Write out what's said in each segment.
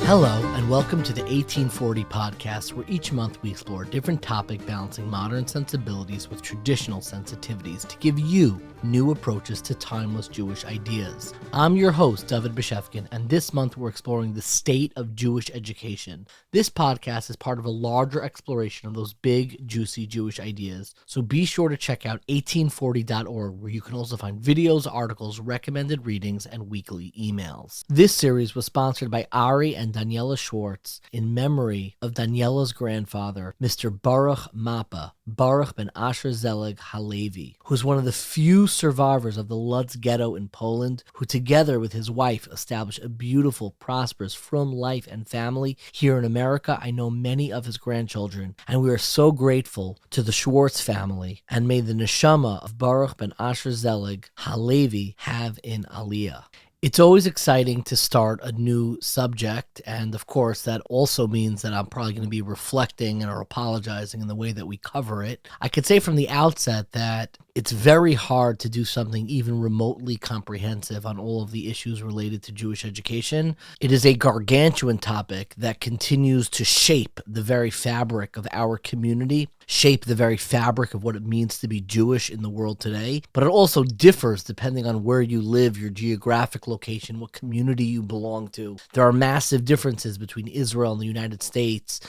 Hello, and welcome to the 1840 podcast, where each month we explore a different topic balancing modern sensibilities with traditional sensitivities to give you new approaches to timeless Jewish ideas. I'm your host, David Beshefkin, and this month we're exploring the state of Jewish education. This podcast is part of a larger exploration of those big, juicy Jewish ideas, so be sure to check out 1840.org, where you can also find videos, articles, recommended readings, and weekly emails. This series was sponsored by Ari and Daniela Schwartz in memory of Daniela's grandfather, Mr. Baruch Mappa, Baruch ben Asher Zelig Halevi, who is one of the few survivors of the Lodz ghetto in Poland, who together with his wife established a beautiful, prosperous, frum life and family here in America. I know many of his grandchildren, and we are so grateful to the Schwartz family, and may the neshama of Baruch ben Asher Zelig Halevi have in Aliyah. It's always exciting to start a new subject, and of course that also means that I'm probably going to be reflecting or apologizing in the way that we cover it. I could say from the outset that it's very hard to do something even remotely comprehensive on all of the issues related to Jewish education. It is a gargantuan topic that continues to shape the very fabric of our community, shape the very fabric of what it means to be Jewish in the world today, but it also differs depending on where you live, your geographic location, what community you belong to. There are massive differences between Israel and the United States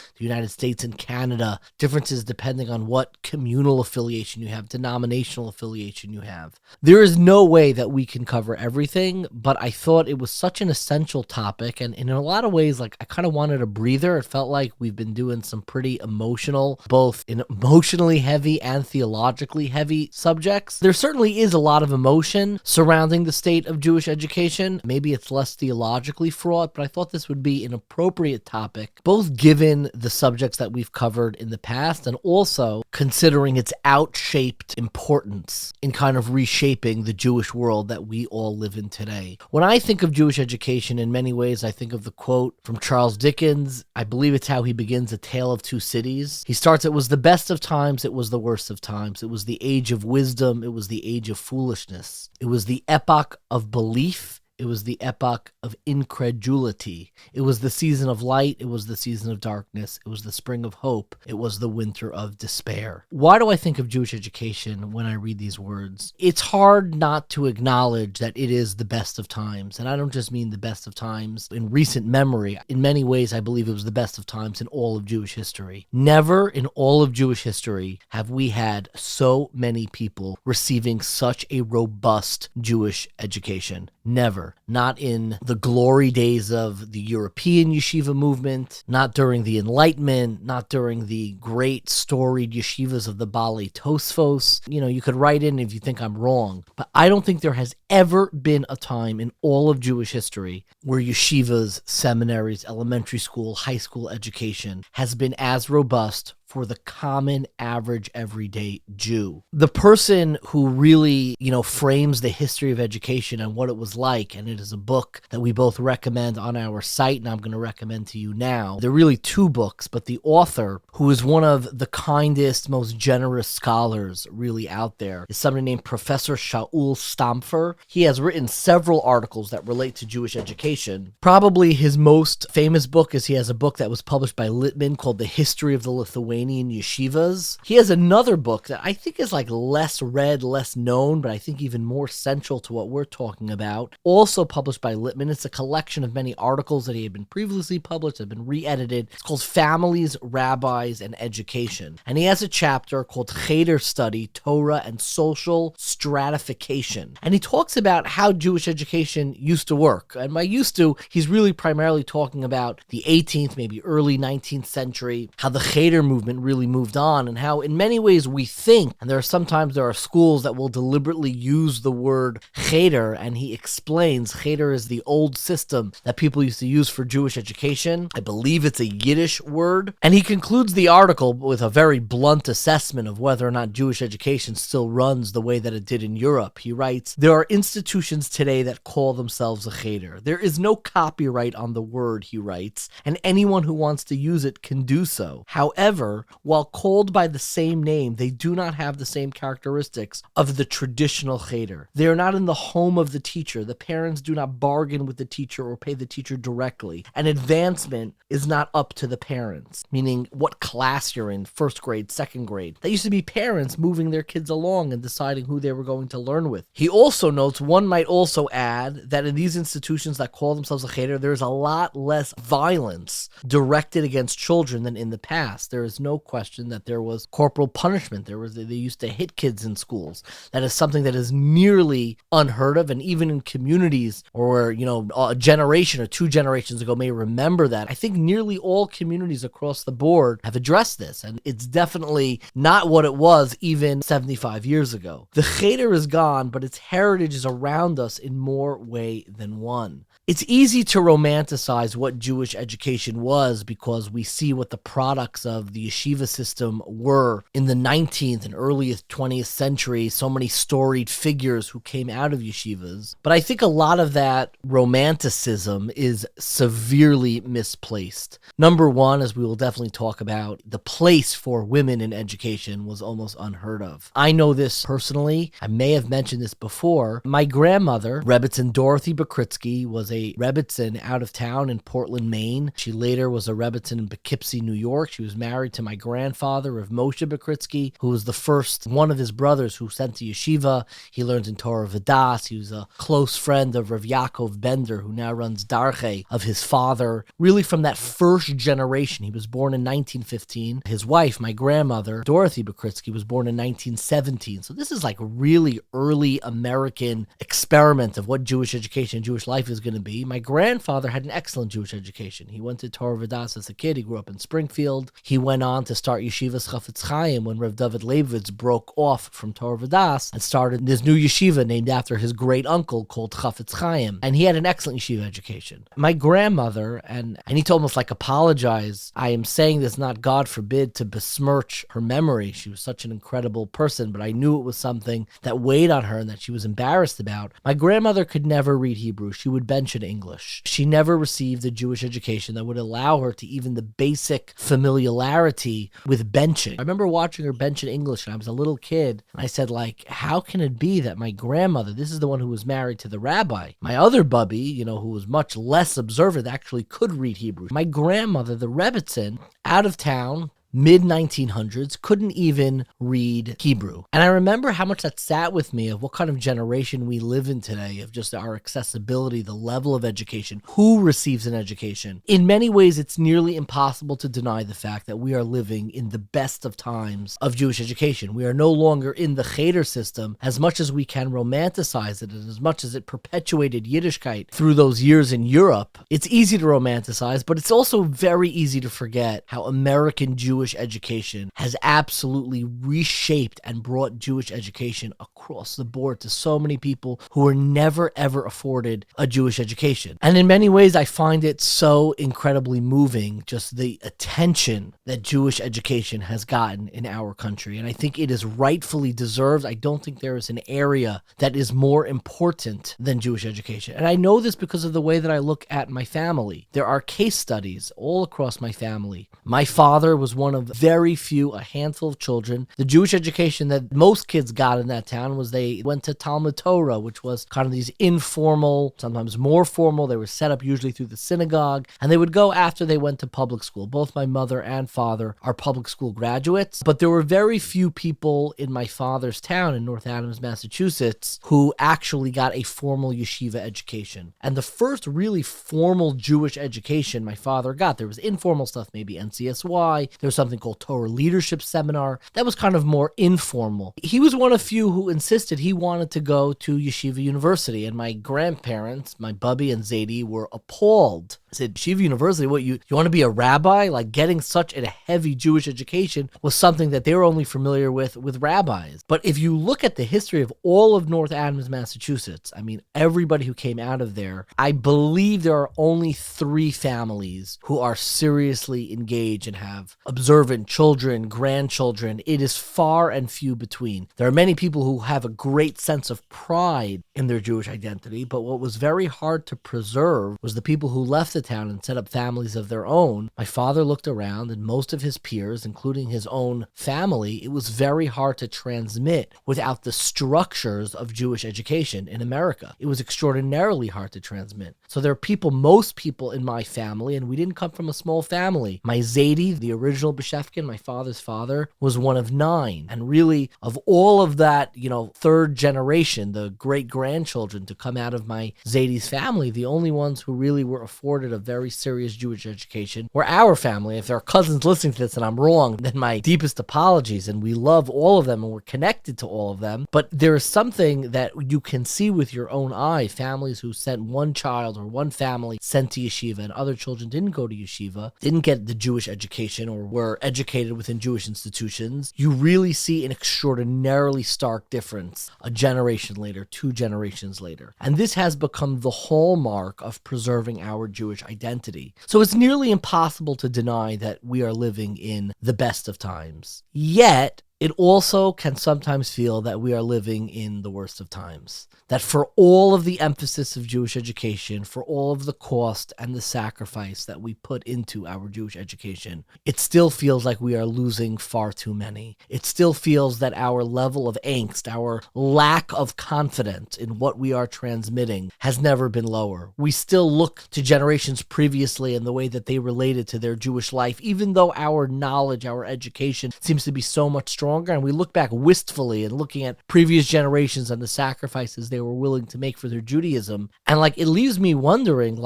and Canada, differences depending on what communal affiliation you have, denominational affiliation you have. There is no way that we can cover everything, but I thought it was such an essential topic, and in a lot of ways, I kind of wanted a breather. It felt like we've been doing some pretty emotional, both in emotionally heavy and theologically heavy subjects. There certainly is a lot of emotion surrounding the state of Jewish education. Maybe it's less theologically fraught, but I thought this would be an appropriate topic, both given the subjects that we've covered in the past and also considering its outshaped importance in kind of reshaping the Jewish world that we all live in today. When I think of Jewish education, in many ways, I think of the quote from Charles Dickens. I believe it's how he begins A Tale of Two Cities. He starts, "It was the best of times, it was the worst of times. It was the age of wisdom, it was the age of foolishness. It was the epoch of belief, it was the epoch of incredulity. It was the season of light, it was the season of darkness. It was the spring of hope, it was the winter of despair." Why do I think of Jewish education when I read these words? It's hard not to acknowledge that it is the best of times. And I don't just mean the best of times in recent memory. In many ways, I believe it was the best of times in all of Jewish history. Never in all of Jewish history have we had so many people receiving such a robust Jewish education. Never. Not in the glory days of the European yeshiva movement, not during the Enlightenment, not during the great storied yeshivas of the Baalei Tosfos. You could write in if you think I'm wrong, but I don't think there has ever been a time in all of Jewish history where yeshivas, seminaries, elementary school, high school education has been as robust for the common, average, everyday Jew. The person who really, frames the history of education and what it was like, and it is a book that we both recommend on our site, and I'm going to recommend to you now. There are really two books, but the author, who is one of the kindest, most generous scholars really out there, is somebody named Professor Shaul Stampfer. He has written several articles that relate to Jewish education. Probably his most famous book is he has a book that was published by Littman called The History of the Lithuanian Yeshivas. He has another book that I think is less read, less known, but I think even more central to what we're talking about. Also published by Littman. It's a collection of many articles that he had been previously published, have been re-edited. It's called Families, Rabbis, and Education. And he has a chapter called Cheder Study, Torah, and Social Stratification. And he talks about how Jewish education used to work. And by used to, he's really primarily talking about the 18th, maybe early 19th century, how the Cheder movement really moved on, and how in many ways we think, and there are schools that will deliberately use the word cheder, and he explains cheder is the old system that people used to use for Jewish education. I believe it's a Yiddish word, and he concludes the article with a very blunt assessment of whether or not Jewish education still runs the way that it did in Europe. He writes, "There are institutions today that call themselves a cheder. There is no copyright on the word," he writes, "and anyone who wants to use it can do so. However, However, while called by the same name, they do not have the same characteristics of the traditional cheder. They are not in the home of the teacher. The parents do not bargain with the teacher or pay the teacher directly. And advancement is not up to the parents, meaning what class you're in, first grade, second grade. That used to be parents moving their kids along and deciding who they were going to learn with. He also notes, one might also add that in these institutions that call themselves a cheder, there's a lot less violence directed against children than in the past. There is no question that there was corporal punishment. They used to hit kids in schools. That is something that is nearly unheard of, and even in communities where, a generation or two generations ago may remember that. I think nearly all communities across the board have addressed this, and it's definitely not what it was even 75 years ago. The cheder is gone, but its heritage is around us in more way than one. It's easy to romanticize what Jewish education was because we see what the products of the yeshiva system were in the 19th and earliest 20th century, so many storied figures who came out of yeshivas. But I think a lot of that romanticism is severely misplaced. Number one, as we will definitely talk about, the place for women in education was almost unheard of. I know this personally. I may have mentioned this before. My grandmother, Rebbetzin Dorothy Bakritzky, was a Rebbetzin out of town in Portland, Maine. She later was a Rebbetzin in Poughkeepsie, New York. She was married to my grandfather, Rav Moshe Bakritzky, who was the first one of his brothers who sent to yeshiva. He learned in Torah V'das. He was a close friend of Rav Yaakov Bender, who now runs Darche, of his father. Really from that first generation. He was born in 1915. His wife, my grandmother, Dorothy Bakritzky, was born in 1917. So this is like really early American experiment of what Jewish education and Jewish life is going to be. My grandfather had an excellent Jewish education. He went to Torah V'das as a kid. He grew up in Springfield. He went on to start Yeshivas Chafetz Chaim when Rav David Leibovitz broke off from Torah V'das and started this new yeshiva named after his great uncle called Chafetz Chaim. And he had an excellent yeshiva education. My grandmother, and I need to almost like apologize. I am saying this not, God forbid, to besmirch her memory. She was such an incredible person, but I knew it was something that weighed on her and that she was embarrassed about. My grandmother could never read Hebrew. She would bench in English. She never received a Jewish education that would allow her to even the basic familiarity with benching. I remember watching her bench in English and I was a little kid. And I said, how can it be that my grandmother, this is the one who was married to the rabbi, my other bubby, who was much less observant, actually could read Hebrew. My grandmother, the Rebbetzin, out of town, mid-1900s, couldn't even read Hebrew. And I remember how much that sat with me of what kind of generation we live in today, of just our accessibility, the level of education, who receives an education. In many ways, it's nearly impossible to deny the fact that we are living in the best of times of Jewish education. We are no longer in the cheder system as much as we can romanticize it, and as much as it perpetuated Yiddishkeit through those years in Europe. It's easy to romanticize, but it's also very easy to forget how American Jewish education has absolutely reshaped and brought Jewish education across the board to so many people who were never ever afforded a Jewish education. And in many ways, I find it so incredibly moving, just the attention that Jewish education has gotten in our country. And I think it is rightfully deserved. I don't think there is an area that is more important than Jewish education. And I know this because of the way that I look at my family. There are case studies all across my family. My father was one of very few, a handful of children. The Jewish education that most kids got in that town was they went to Talmud Torah, which was kind of these informal, sometimes more formal. They were set up usually through the synagogue, and they would go after they went to public school. Both my mother and father are public school graduates, but there were very few people in my father's town in North Adams, Massachusetts, who actually got a formal yeshiva education. And the first really formal Jewish education my father got, there was informal stuff, maybe NCSY, there was something called Torah Leadership Seminar. That was kind of more informal. He was one of few who insisted he wanted to go to Yeshiva University, and my grandparents, my Bubby and Zadie, were appalled. I said, Yeshiva University, what, you want to be a rabbi? Like, getting such a heavy Jewish education was something that they were only familiar with rabbis. But if you look at the history of all of North Adams, Massachusetts, I mean, everybody who came out of there, I believe there are only 3 families who are seriously engaged and have observed observant children, grandchildren. It is far and few between. There are many people who have a great sense of pride in their Jewish identity, but what was very hard to preserve was the people who left the town and set up families of their own. My father looked around, and most of his peers, including his own family, it was very hard to transmit without the structures of Jewish education in America. It was extraordinarily hard to transmit. So there are people, most people in my family, and we didn't come from a small family. My Zaidi, the original Beshefkin, my father's father, was one of 9. And really, of all of that, third generation, the great-grandchildren to come out of my Zaidi's family, the only ones who really were afforded a very serious Jewish education were our family. If there are cousins listening to this and I'm wrong, then my deepest apologies. And we love all of them and we're connected to all of them. But there is something that you can see with your own eye. Families who sent one child or one family sent to yeshiva and other children didn't go to yeshiva, didn't get the Jewish education or were educated within Jewish institutions. You really see an extraordinarily stark difference a generation later, 2 generations later. And this has become the hallmark of preserving our Jewish identity. So it's nearly impossible to deny that we are living in the best of times. Yet, it also can sometimes feel that we are living in the worst of times. That for all of the emphasis of Jewish education, for all of the cost and the sacrifice that we put into our Jewish education, it still feels like we are losing far too many. It still feels that our level of angst, our lack of confidence in what we are transmitting has never been lower. We still look to generations previously and the way that they related to their Jewish life, even though our knowledge, our education seems to be so much stronger, and we look back wistfully and looking at previous generations and the sacrifices they were willing to make for their Judaism. And it leaves me wondering,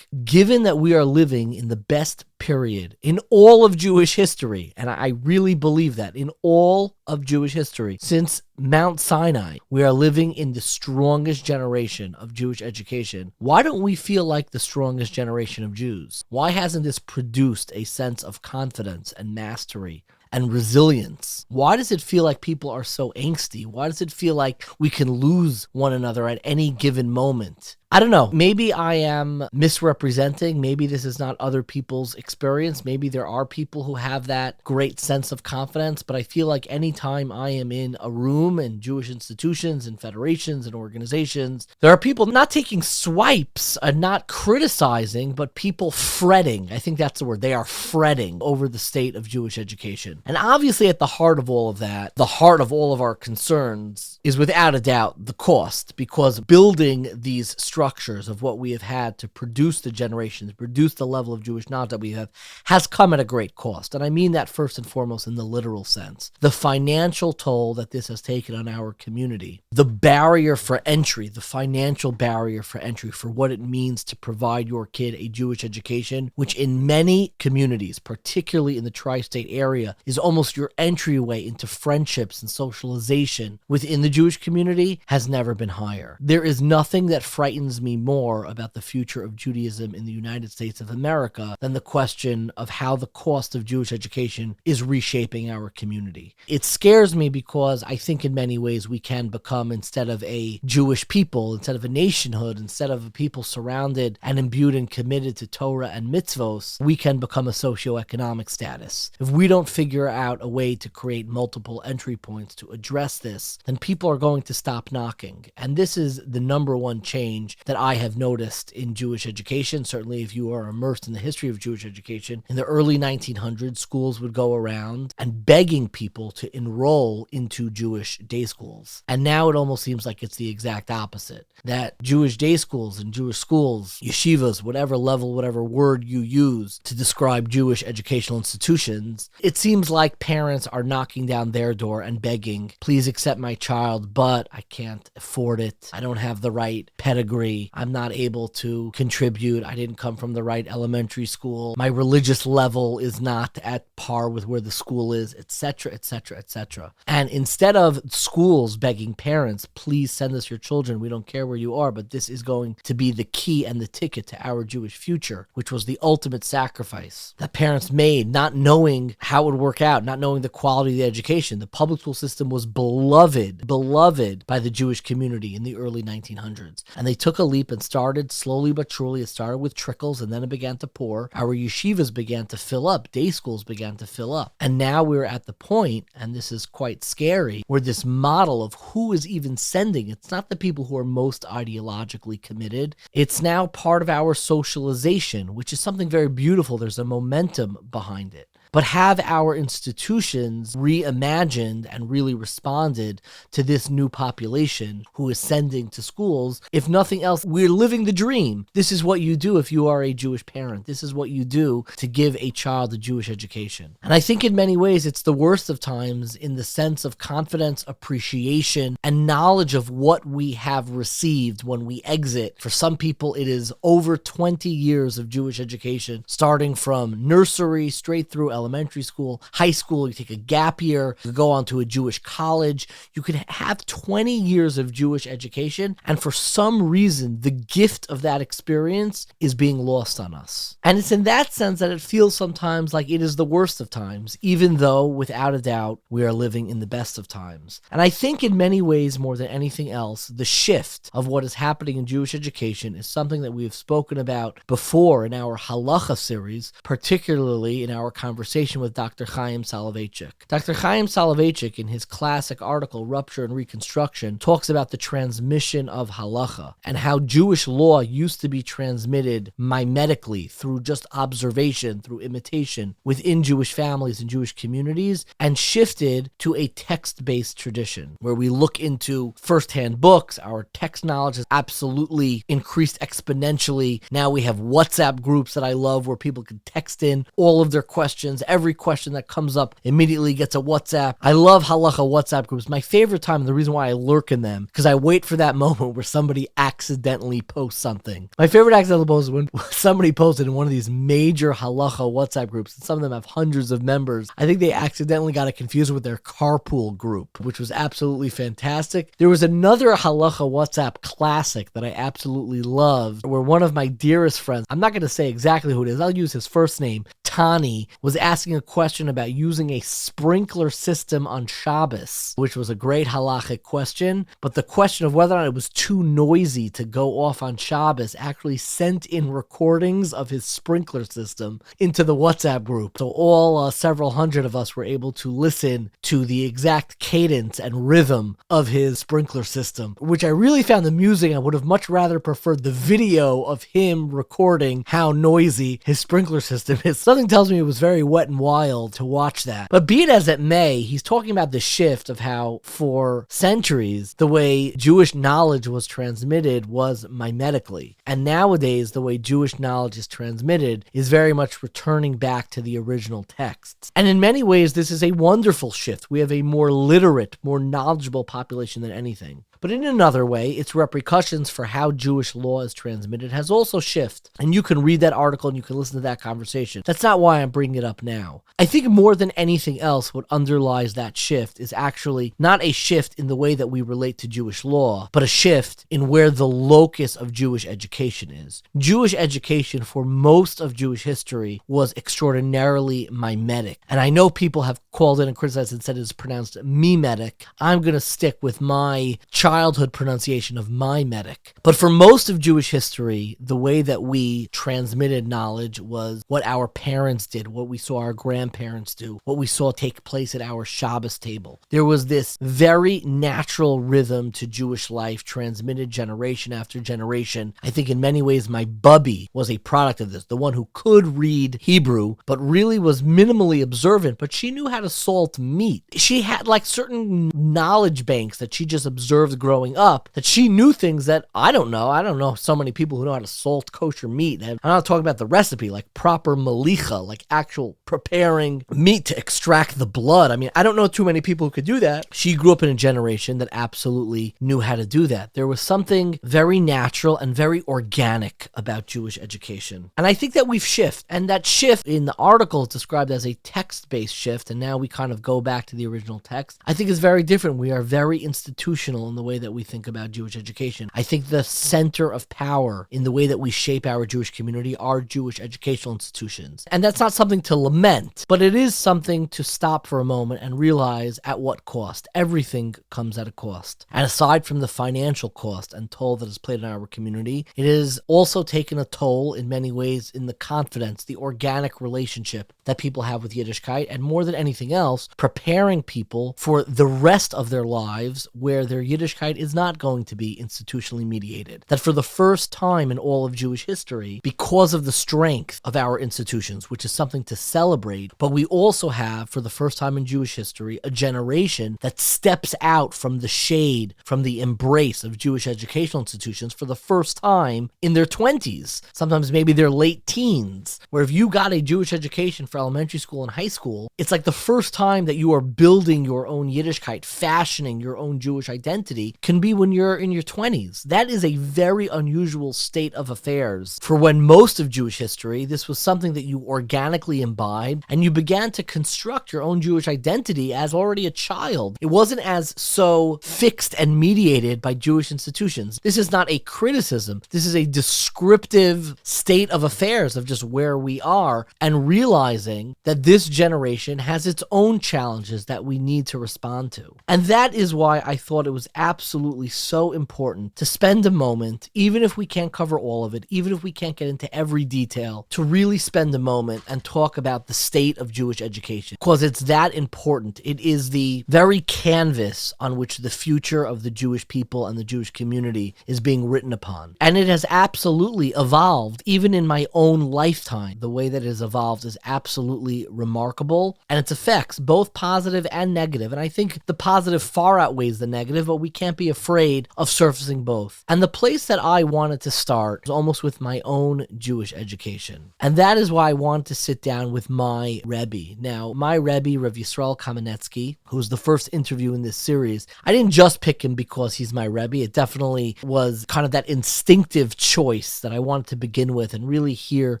given that we are living in the best period in all of Jewish history, and I really believe that, in all of Jewish history, since Mount Sinai, we are living in the strongest generation of Jewish education. Why don't we feel like the strongest generation of Jews? Why hasn't this produced a sense of confidence and mastery and resilience? Why does it feel like people are so angsty? Why does it feel like we can lose one another at any given moment? I don't know. Maybe I am misrepresenting. Maybe this is not other people's experience. Maybe there are people who have that great sense of confidence, but I feel like anytime I am in a room in Jewish institutions and federations and organizations, there are people not taking swipes and not criticizing, but people fretting. I think that's the word. They are fretting over the state of Jewish education. And obviously at the heart of all of that, the heart of all of our concerns is without a doubt the cost, because building these structures of what we have had to produce the generations, produce the level of Jewish knowledge that we have, has come at a great cost. And I mean that first and foremost in the literal sense. The financial toll that this has taken on our community, the barrier for entry, the financial barrier for entry for what it means to provide your kid a Jewish education, which in many communities, particularly in the tri-state area, is almost your entryway into friendships and socialization within the Jewish community, has never been higher. There is nothing that frightens me more about the future of Judaism in the United States of America than the question of how the cost of Jewish education is reshaping our community. It scares me because I think in many ways we can become, instead of a Jewish people, instead of a nationhood, instead of a people surrounded and imbued and committed to Torah and mitzvos, we can become a socioeconomic status. If we don't figure out a way to create multiple entry points to address this, then people are going to stop knocking. And this is the number one change that I have noticed in Jewish education. Certainly if you are immersed in the history of Jewish education, in the early 1900s, schools would go around and begging people to enroll into Jewish day schools. And now it almost seems like it's the exact opposite. That Jewish day schools and Jewish schools, yeshivas, whatever level, whatever word you use to describe Jewish educational institutions, it seems like parents are knocking down their door and begging, please accept my child, but I can't afford it. I don't have the right pedigree. I'm not able to contribute. I didn't come from the right elementary school. My religious level is not at par with where the school is, etc., etc., etc. And instead of schools begging parents, please send us your children. We don't care where you are, but this is going to be the key and the ticket to our Jewish future, which was the ultimate sacrifice that parents made, not knowing how it would work out, not knowing the quality of the education. The public school system was beloved by the Jewish community in the early 1900s. And they took took a leap and started slowly but surely. It started with trickles and then it began to pour. Our yeshivas began to fill up. Day schools began to fill up. And now we're at the point, and this is quite scary, where this model of who is even sending, it's not the people who are most ideologically committed. It's now part of our socialization, which is something very beautiful. There's a momentum behind it. But have our institutions reimagined and really responded to this new population who is sending to schools? If nothing else, we're living the dream. This is what you do if you are a Jewish parent. This is what you do to give a child a Jewish education. And I think in many ways it's the worst of times in the sense of confidence, appreciation, and knowledge of what we have received when we exit. For some people, it is over 20 years of Jewish education, starting from nursery straight through elementary school, high school. You take a gap year, you go on to a Jewish college. You could have 20 years of Jewish education, and for some reason, the gift of that experience is being lost on us. And it's in that sense that it feels sometimes like it is the worst of times, even though, without a doubt, we are living in the best of times. And I think in many ways, more than anything else, the shift of what is happening in Jewish education is something that we have spoken about before in our Halacha series, particularly in our conversation with Dr. Chaim Soloveitchik. Dr. Chaim Soloveitchik, in his classic article, Rupture and Reconstruction, talks about the transmission of halacha and how Jewish law used to be transmitted mimetically through just observation, through imitation within Jewish families and Jewish communities, and shifted to a text-based tradition where we look into first-hand books. Our text knowledge has absolutely increased exponentially. Now we have WhatsApp groups that I love where people can text in all of their questions. Every question that comes up immediately gets a WhatsApp. I love halacha WhatsApp groups. My favorite time, and the reason why I lurk in them, because I wait for that moment where somebody accidentally posts something. My favorite accidental post is when somebody posted in one of these major halacha WhatsApp groups, and some of them have hundreds of members. I think they accidentally got it confused with their carpool group, which was absolutely fantastic. There was another halacha WhatsApp classic that I absolutely loved, where one of my dearest friends, I'm not going to say exactly who it is, I'll use his first name, Tani, was asking a question about using a sprinkler system on Shabbos, which was a great halachic question, but the question of whether or not it was too noisy to go off on Shabbos actually sent in recordings of his sprinkler system into the WhatsApp group. So all several hundred of us were able to listen to the exact cadence and rhythm of his sprinkler system, which I really found amusing. I would have much rather preferred the video of him recording how noisy his sprinkler system is. Something tells me it was very wet and wild to watch that. But be it as it may, he's talking about the shift of how for centuries the way Jewish knowledge was transmitted was mimetically. And nowadays the way Jewish knowledge is transmitted is very much returning back to the original texts. And in many ways this is a wonderful shift. We have a more literate, more knowledgeable population than anything. But in another way, its repercussions for how Jewish law is transmitted has also shifted. And you can read that article and you can listen to that conversation. That's not why I'm bringing it up now. I think more than anything else, what underlies that shift is actually not a shift in the way that we relate to Jewish law, but a shift in where the locus of Jewish education is. Jewish education for most of Jewish history was extraordinarily mimetic. And I know people have called in and criticized and said it's pronounced mimetic. I'm going to stick with my childhood pronunciation of mimetic. But for most of Jewish history, the way that we transmitted knowledge was what our parents did, what we saw our grandparents do, what we saw take place at our Shabbos table. There was this very natural rhythm to Jewish life transmitted generation after generation. I think in many ways my bubby was a product of this, the one who could read Hebrew, but really was minimally observant, but she knew how to salt meat. She had like certain knowledge banks that she just observed growing up, that she knew things that I don't know. I don't know so many people who know how to salt kosher meat. And I'm not talking about the recipe, like proper malicha, like actual preparing meat to extract the blood. I mean, I don't know too many people who could do that. She grew up in a generation that absolutely knew how to do that. There was something very natural and very organic about Jewish education. And I think that we've shifted. And that shift in the article is described as a text-based shift, and now we kind of go back to the original text. I think is very different. We are very institutional in the way that we think about Jewish education. I think the center of power in the way that we shape our Jewish community are Jewish educational institutions. And that's not something to lament, but it is something to stop for a moment and realize at what cost. Everything comes at a cost. And aside from the financial cost and toll that is played in our community, it has also taken a toll in many ways in the confidence, the organic relationship that people have with Yiddishkeit, and more than anything else, preparing people for the rest of their lives where their Yiddishkeit is not going to be institutionally mediated. That for the first time in all of Jewish history, because of the strength of our institutions, which is something to celebrate, but we also have, for the first time in Jewish history, a generation that steps out from the shade, from the embrace of Jewish educational institutions for the first time in their 20s, sometimes maybe their late teens, where if you got a Jewish education for elementary school and high school, it's like the first time that you are building your own Yiddishkeit, fashioning your own Jewish identity, can be when you're in your 20s. That is a very unusual state of affairs. For when most of Jewish history, this was something that you organically imbibed, and you began to construct your own Jewish identity as already a child. It wasn't as so fixed and mediated by Jewish institutions. This is not a criticism. This is a descriptive state of affairs of just where we are, and realizing that this generation has its own challenges that we need to respond to. And that is why I thought it was absolutely so important to spend a moment, even if we can't cover all of it, even if we can't get into every detail, to really spend a moment and talk about the state of Jewish education, because it's that important. It is the very canvas on which the future of the Jewish people and the Jewish community is being written upon. And it has absolutely evolved, even in my own lifetime. The way that it has evolved is absolutely remarkable, and its effects, both positive and negative. And I think the positive far outweighs the negative, but we can't be afraid of surfacing both. And the place that I wanted to start was almost with my own Jewish education. And that is why I wanted to sit down with my rebbe. Now, my rebbe, Rabbi Yisroel Kaminetsky, who was the first interview in this series, I didn't just pick him because he's my rebbe. It definitely was kind of that instinctive choice that I wanted to begin with and really hear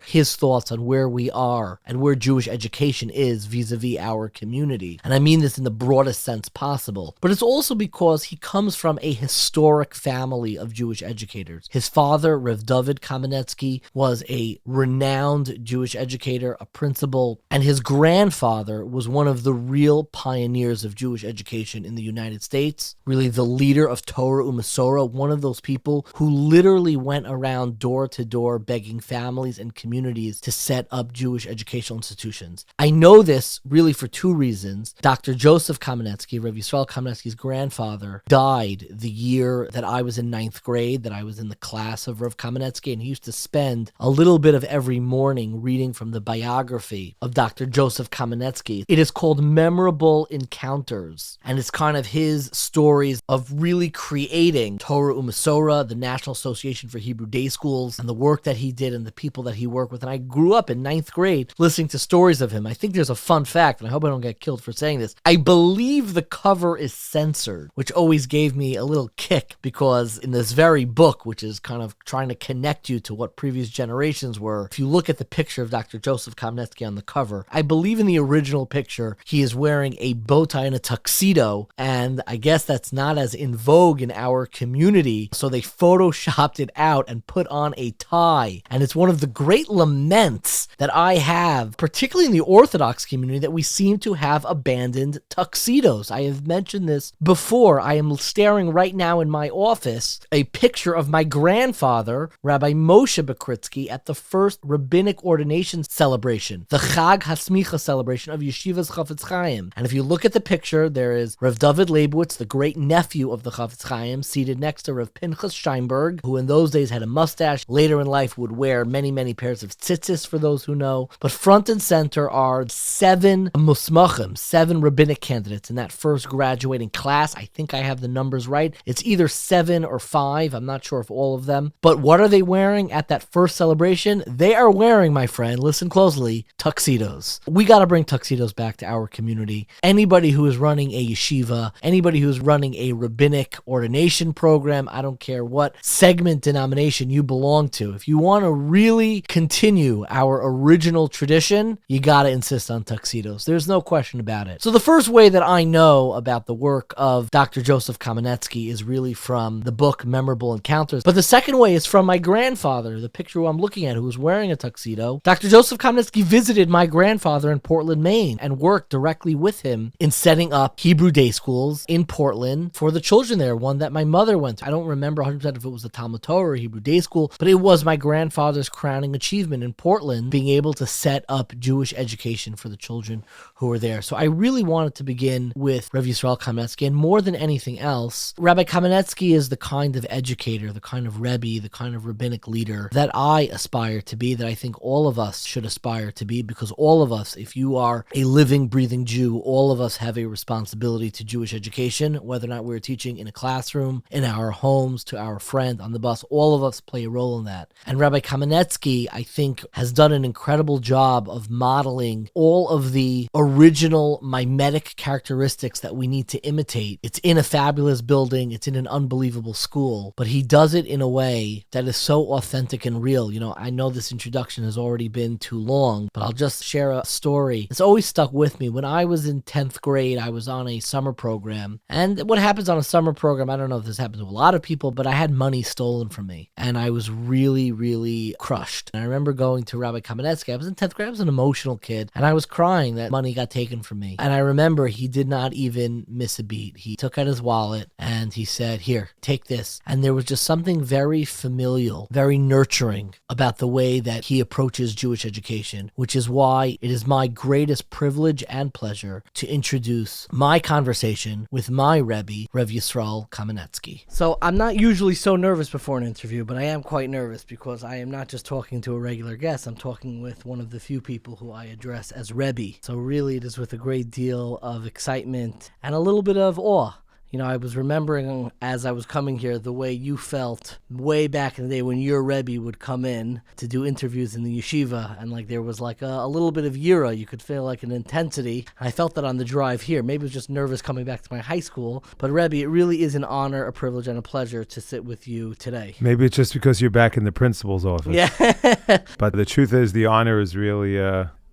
his thoughts on where we are and where Jewish education is vis-a-vis our community. And I mean this in the broadest sense possible. But it's also because he comes from a historic family of Jewish educators. His father, Rav David Kaminetsky, was a renowned Jewish educator, a principal, and his grandfather was one of the real pioneers of Jewish education in the United States, really the leader of Torah U'Masorah, one of those people who literally went around door to door begging families and communities to set up Jewish educational institutions. I know this really for two reasons. Dr. Joseph Kaminetsky, Rabbi Yisroel Kaminetsky's grandfather, died the year that I was in 9th grade, that I was in the class of Rav Kaminetsky, and he used to spend a little bit of every morning reading from the biography of Dr. Joseph Kaminetsky. It is called Memorable Encounters, and it's kind of his stories of really creating Torah U'Masorah, the National Association for Hebrew Day Schools, and the work that he did and the people that he worked with. And I grew up in 9th grade listening to stories of him. I think there's a fun fact, and I hope I don't get killed for saying this. I believe the cover is censored, which always gave me a little kick, because in this very book, which is kind of trying to connect you to what previous generations were, if you look at the picture of Dr. Joseph Kaminetsky on the cover, I believe in the original picture, he is wearing a bow tie and a tuxedo, and I guess that's not as in vogue in our community, so they photoshopped it out and put on a tie. And it's one of the great laments that I have, particularly in the Orthodox community, that we seem to have abandoned tuxedos. I have mentioned this before. I am staring right now in my office a picture of my grandfather, Rabbi Moshe Bekritsky, at the first rabbinic ordination celebration, the Chag HaSmicha celebration of Yeshiva's Chafetz Chaim. And if you look at the picture, there is Rav David Leibowitz, the great nephew of the Chafetz Chaim, seated next to Rav Pinchas Steinberg, who in those days had a mustache, later in life would wear many, many pairs of tzitzis, for those who know. But front and center are 7 musmachim, 7 rabbinic candidates in that first graduating class. I think I have the numbers right. It's either 7 or 5. I'm not sure if all of them. But what are they wearing at that first celebration? They are wearing, my friend, listen closely, tuxedos. We got to bring tuxedos back to our community. Anybody who is running a yeshiva, anybody who is running a rabbinic ordination program, I don't care what segment denomination you belong to, if you want to really continue our original tradition, you got to insist on tuxedos. There's no question about it. So the first way that I know about the work of Dr. Joseph Kaminetsky Kaminetsky is really from the book Memorable Encounters. But the second way is from my grandfather, the picture I'm looking at, who was wearing a tuxedo. Dr. Joseph Kaminetsky visited my grandfather in Portland, Maine, and worked directly with him in setting up Hebrew day schools in Portland for the children there, one that my mother went to. I don't remember 100% if it was a Talmud Torah or a Hebrew day school, but it was my grandfather's crowning achievement in Portland, being able to set up Jewish education for the children who were there. So I really wanted to begin with Rabbi Yisroel Kaminetsky, and more than anything else, Rabbi Kaminetsky is the kind of educator, the kind of rebbe, the kind of rabbinic leader that I aspire to be, that I think all of us should aspire to be, because all of us, if you are a living, breathing Jew, all of us have a responsibility to Jewish education, whether or not we're teaching in a classroom, in our homes, to our friend, on the bus. All of us play a role in that. And Rabbi Kaminetsky, I think, has done an incredible job of modeling all of the original mimetic characteristics that we need to imitate. It's in a fabulous building, it's in an unbelievable school, but he does it in a way that is so authentic and real. You know, I know this introduction has already been too long, but I'll just share a story. It's always stuck with me. When I was in 10th grade, I was on a summer program, and what happens on a summer program, I don't know if this happens to a lot of people, but I had money stolen from me, and I was really, really crushed. And I remember going to Rabbi Kaminetsky. I was in 10th grade, I was an emotional kid, and I was crying that money got taken from me. And I remember he did not even miss a beat. He took out his wallet and he said, "Here, take this." And there was just something very familial, very nurturing about the way that he approaches Jewish education, which is why it is my greatest privilege and pleasure to introduce my conversation with my Rebbe, Rabbi Yisroel Kaminetsky. So I'm not usually so nervous before an interview, but I am quite nervous because I am not just talking to a regular guest. I'm talking with one of the few people who I address as Rebbe. So really it is with a great deal of excitement and a little bit of awe. You know, I was remembering as I was coming here the way you felt way back in the day when your Rebbe would come in to do interviews in the yeshiva, and like there was like a little bit of yira. You could feel like an intensity. I felt that on the drive here. Maybe it was just nervous coming back to my high school, but Rebbe, it really is an honor, a privilege, and a pleasure to sit with you today. Maybe it's just because you're back in the principal's office. Yeah. But the truth is, the honor is really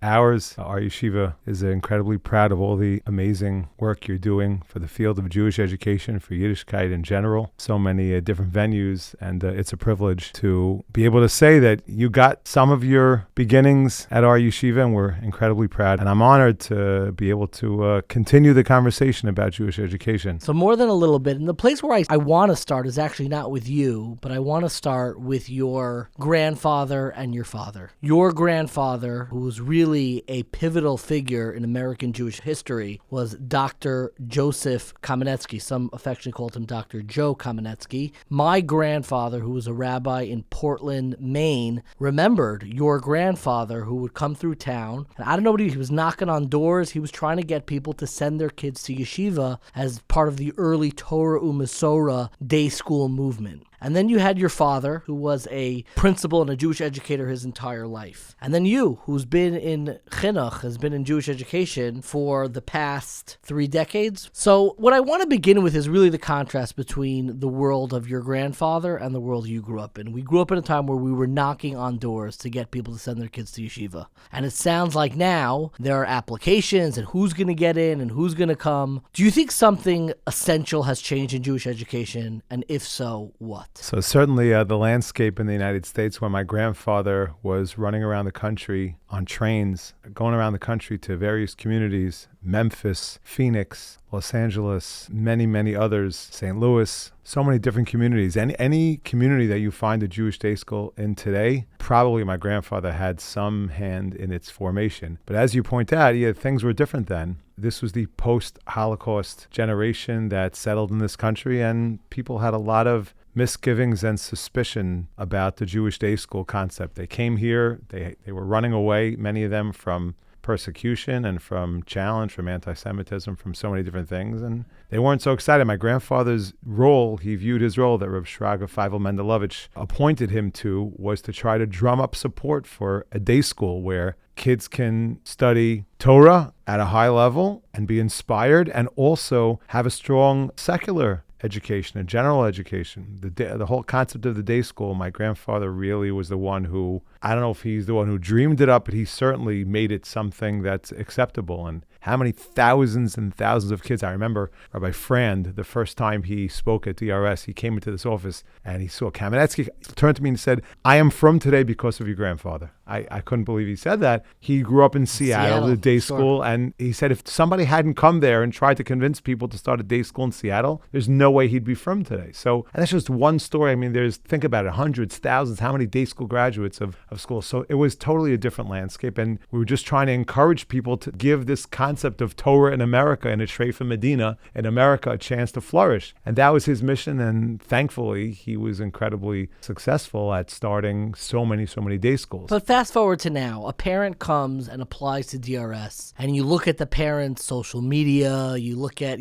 ours. Our yeshiva is incredibly proud of all the amazing work you're doing for the field of Jewish education, for Yiddishkeit in general. So many different venues, and it's a privilege to be able to say that you got some of your beginnings at our yeshiva, and we're incredibly proud. And I'm honored to be able to continue the conversation about Jewish education. So more than a little bit, and the place where I want to start is actually not with you, but I want to start with your grandfather and your father. Your grandfather, who was really a pivotal figure in American Jewish history, was Dr. Joseph Kaminetsky. Some affectionately called him Dr. Joe Kaminetsky. My grandfather, who was a rabbi in Portland, Maine, remembered your grandfather, who would come through town. And I don't know what he was knocking on doors. He was trying to get people to send their kids to yeshiva as part of the early Torah U'Mesorah day school movement. And then you had your father, who was a principal and a Jewish educator his entire life. And then you, who's been in chinuch, has been in Jewish education for the past 3 decades. So what I want to begin with is really the contrast between the world of your grandfather and the world you grew up in. We grew up in a time where we were knocking on doors to get people to send their kids to yeshiva. And it sounds like now there are applications and who's going to get in and who's going to come. Do you think something essential has changed in Jewish education? And if so, what? So certainly the landscape in the United States, when my grandfather was running around the country on trains, going around the country to various communities, Memphis, Phoenix, Los Angeles, many, many others, St. Louis, so many different communities. Any community that you find a Jewish day school in today, probably my grandfather had some hand in its formation. But as you point out, yeah, things were different then. This was the post-Holocaust generation that settled in this country, and people had a lot of misgivings and suspicion about the Jewish day school concept. They came here, they were running away, many of them from persecution and from challenge, from anti-Semitism, from so many different things, and they weren't so excited. My grandfather's role, he viewed his role that Reb Shraga Feivel Mendelovich appointed him to, was to try to drum up support for a day school where kids can study Torah at a high level and be inspired, and also have a strong secular education, a general education. The whole concept of the day school, my grandfather really was the one who, I don't know if he's the one who dreamed it up, but he certainly made it something that's acceptable. And how many thousands and thousands of kids. I remember Rabbi Frand, the first time he spoke at DRS, he came into this office and he saw Kaminetsky, turned to me and said, "I am from today because of your grandfather." I couldn't believe he said that. He grew up in Seattle, the day school, and he said if somebody hadn't come there and tried to convince people to start a day school in Seattle, there's no way he'd be from today. So, and that's just one story. I mean, think about it, hundreds, thousands, how many day school graduates of school. So it was totally a different landscape. And we were just trying to encourage people to give this concept of Torah in America and a Shrefa Medina in America a chance to flourish. And that was his mission. And thankfully, he was incredibly successful at starting so many day schools. But fast forward to now, a parent comes and applies to DRS, and you look at the parents' social media, you look at,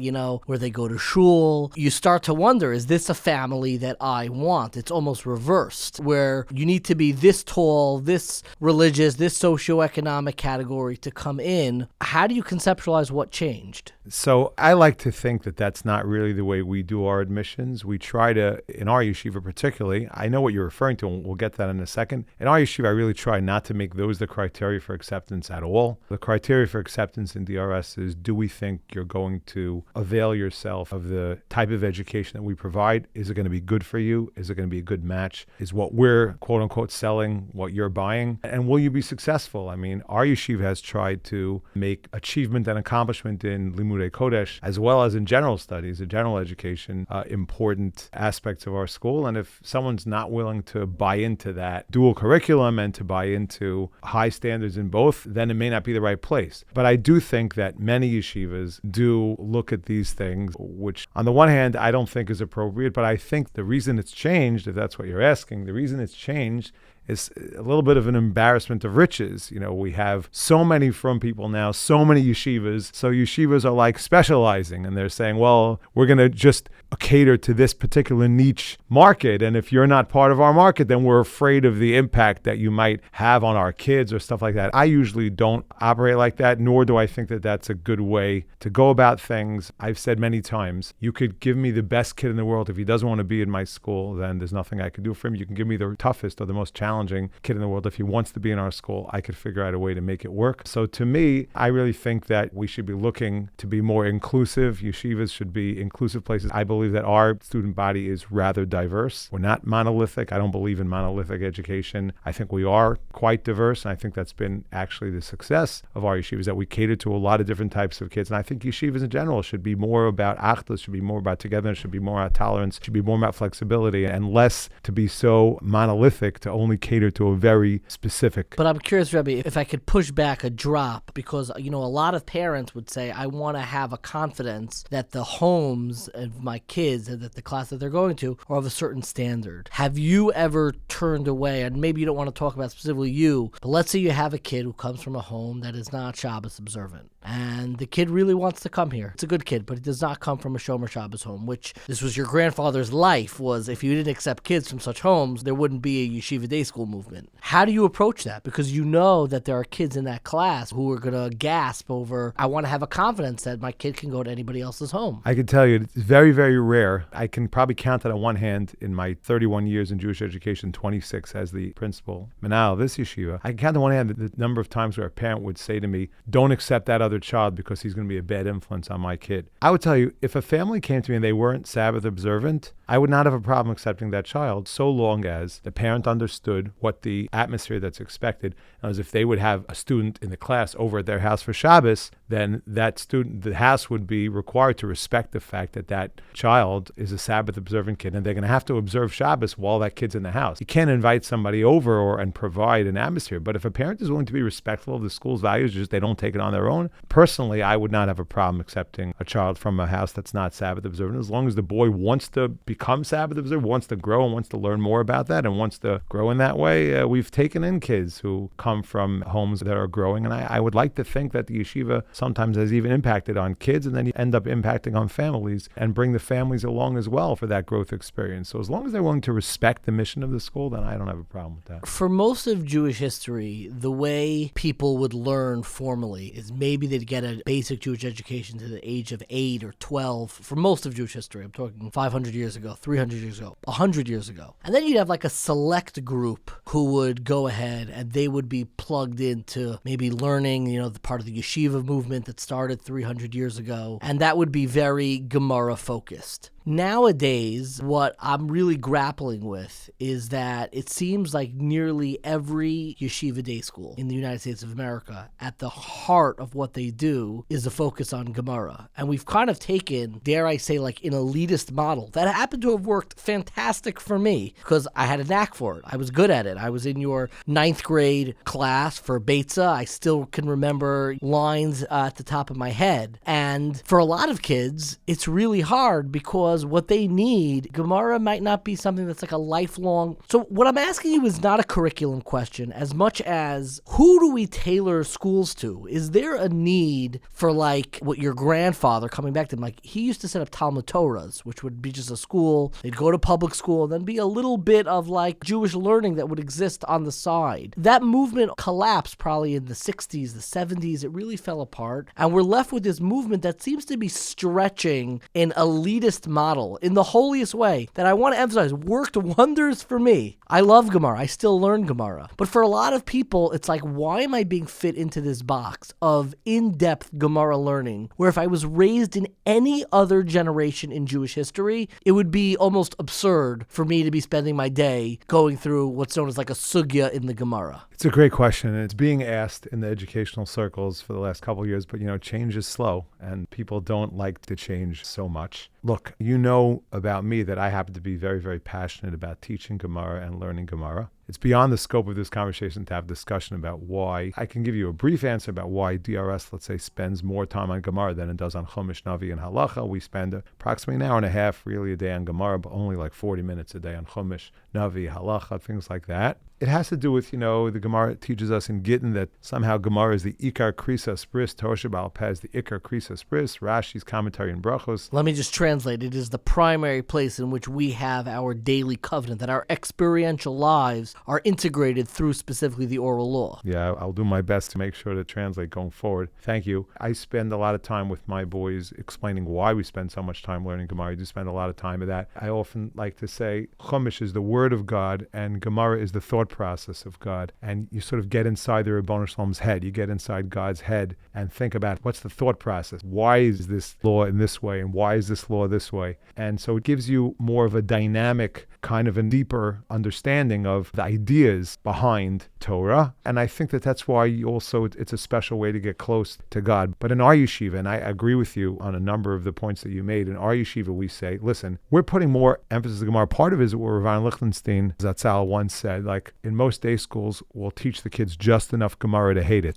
where they go to shul, you start to wonder, is this a family that I want? It's almost reversed, where you need to be this tall, this religious, this socioeconomic category to come in. How do you conceptualize what changed? So I like to think that that's not really the way we do our admissions. We try to, in our yeshiva particularly, I know what you're referring to, and we'll get to that in a second. In our yeshiva, I really try not to make those the criteria for acceptance at all. The criteria for acceptance in DRS is, do we think you're going to avail yourself of the type of education that we provide? Is it going to be good for you? Is it going to be a good match? Is what we're, quote unquote, selling what you're buying? And will you be successful? I mean, our yeshiva has tried to make achievement and accomplishment in Limudei Kodesh, as well as in general studies, in general education, important aspects of our school. And if someone's not willing to buy into that dual curriculum and to buy into high standards in both, then it may not be the right place. But I do think that many yeshivas do look at these things, which on the one hand, I don't think is appropriate, but I think the reason it's changed, if that's what you're asking, the reason it's changed is a little bit of an embarrassment of riches. We have so many from people now, so many yeshivas. So yeshivas are like specializing, and they're saying, well, we're going to just cater to this particular niche market. And if you're not part of our market, then we're afraid of the impact that you might have on our kids or stuff like that. I usually don't operate like that, nor do I think that that's a good way to go about things. I've said many times, you could give me the best kid in the world. If he doesn't want to be in my school, then there's nothing I can do for him. You can give me the toughest or the most challenging kid in the world. If he wants to be in our school, I could figure out a way to make it work. So to me, I really think that we should be looking to be more inclusive. Yeshivas should be inclusive places. I believe that our student body is rather diverse. We're not monolithic. I don't believe in monolithic education. I think we are quite diverse, and I think that's been actually the success of our yeshivas, that we cater to a lot of different types of kids. And I think yeshivas in general should be more about achdus, should be more about togetherness, should be more about tolerance, should be more about flexibility, and less to be so monolithic to only cater to a very specific. But I'm curious, Rebbe, if I could push back a drop, because, a lot of parents would say, I want to have a confidence that the homes of my kids and that the class that they're going to are of a certain standard. Have you ever turned away, and maybe you don't want to talk about specifically you, but let's say you have a kid who comes from a home that is not Shabbos observant, and the kid really wants to come here. It's a good kid, but he does not come from a Shomer Shabbos home, which this was your grandfather's life, was if you didn't accept kids from such homes, there wouldn't be a yeshiva day school movement. How do you approach that? Because you know that there are kids in that class who are going to gasp over, I want to have a confidence that my kid can go to anybody else's home. I can tell you, it's very, very rare. I can probably count it on one hand in my 31 years in Jewish education, 26 as the principal manal of this yeshiva. I can count on one hand the number of times where a parent would say to me, don't accept that other child because he's going to be a bad influence on my kid. I would tell you, if a family came to me and they weren't Sabbath observant, I would not have a problem accepting that child, so long as the parent understood what the atmosphere that's expected. As if they would have a student in the class over at their house for Shabbos, then that student, the house would be required to respect the fact that that child is a Sabbath observant kid, and they're going to have to observe Shabbos while that kid's in the house. You can't invite somebody over and provide an atmosphere. But if a parent is willing to be respectful of the school's values, just they don't take it on their own, personally, I would not have a problem accepting a child from a house that's not Sabbath observant, as long as the boy wants to become Sabbath observant, wants to grow and wants to learn more about that and wants to grow in that way. We've taken in kids who come from homes that are growing, and I would like to think that the yeshiva sometimes has even impacted on kids, and then you end up impacting on families and bring the families along as well for that growth experience. So as long as they're willing to respect the mission of the school, then I don't have a problem with that. For most of Jewish history, the way people would learn formally is maybe they'd get a basic Jewish education to the age of 8 or 12. For most of Jewish history, I'm talking 500 years ago, 300 years ago, 100 years ago. And then you'd have like a select group group who would go ahead and they would be plugged into maybe learning, the part of the yeshiva movement that started 300 years ago, and that would be very Gemara focused. Nowadays, what I'm really grappling with is that it seems like nearly every yeshiva day school in the United States of America, at the heart of what they do is a focus on Gemara. And we've kind of taken, dare I say, like an elitist model that happened to have worked fantastic for me because I had a knack for it. I was good at it. I was in your 9th grade class for Beitza. I still can remember lines at the top of my head. And for a lot of kids, it's really hard because what they need, Gemara might not be something that's like a lifelong. So what I'm asking you is not a curriculum question as much as who do we tailor schools to? Is there a need for like what your grandfather, coming back to him, like he used to set up Talmud Torahs, which would be just a school. They'd go to public school and then be a little bit of like Jewish learning that would exist on the side. That movement collapsed probably in the 60s, the 70s. It really fell apart. And we're left with this movement that seems to be stretching an elitist model in the holiest way that I want to emphasize worked wonders for me. I love Gemara. I still learn Gemara. But for a lot of people, it's like, why am I being fit into this box of in-depth Gemara learning where if I was raised in any other generation in Jewish history, it would be almost absurd for me to be spending my day going through what's known as like a sugya in the Gemara? It's a great question, and it's being asked in the educational circles for the last couple of years, but change is slow, and people don't like to change so much. Look, you know about me that I happen to be very, very passionate about teaching Gemara and learning Gemara. It's beyond the scope of this conversation to have discussion about why. I can give you a brief answer about why DRS, let's say, spends more time on Gemara than it does on Chumash, Navi, and Halacha. We spend approximately an hour and a half, really, a day on Gemara, but only like 40 minutes a day on Chumash, Navi, Halacha, things like that. It has to do with, the Gemara teaches us in Gittin that somehow Gemara is the Ikar Krisa Bris, Torah Shabbal Peh is the Ikar Krisa Bris, Rashi's commentary in Brachos. Let me just translate. It is the primary place in which we have our daily covenant, that our experiential lives are integrated through specifically the oral law. Yeah, I'll do my best to make sure to translate going forward. Thank you. I spend a lot of time with my boys explaining why we spend so much time learning Gemara. I do spend a lot of time with that. I often like to say Chumash is the word of God and Gemara is the thought process of God. And you sort of get inside the Ribono Shalom's head. You get inside God's head and think about what's the thought process? Why is this law in this way? And why is this law this way? And so it gives you more of a dynamic, kind of a deeper understanding of the ideas behind Torah. And I think that that's why it's a special way to get close to God. But in our yeshiva, and I agree with you on a number of the points that you made, in our yeshiva we say, listen, we're putting more emphasis on Gemara. Part of it is what Rav Lichtenstein Zatzal once said, like in most day schools, we'll teach the kids just enough Gemara to hate it.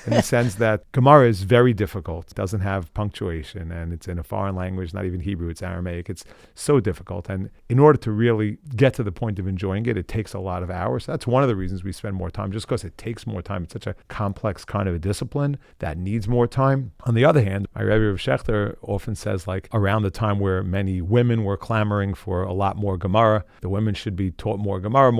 In the sense that Gemara is very difficult. It doesn't have punctuation and it's in a foreign language, not even Hebrew, it's Aramaic. It's so difficult. And in order to really get to the point of enjoying it, it takes a lot of hours. So that's one of the reasons we spend more time, just because it takes more time. It's such a complex kind of a discipline that needs more time. On the other hand, my Rebbe Rav Shechter often says, like around the time where many women were clamoring for a lot more Gemara, the women should be taught more Gemara.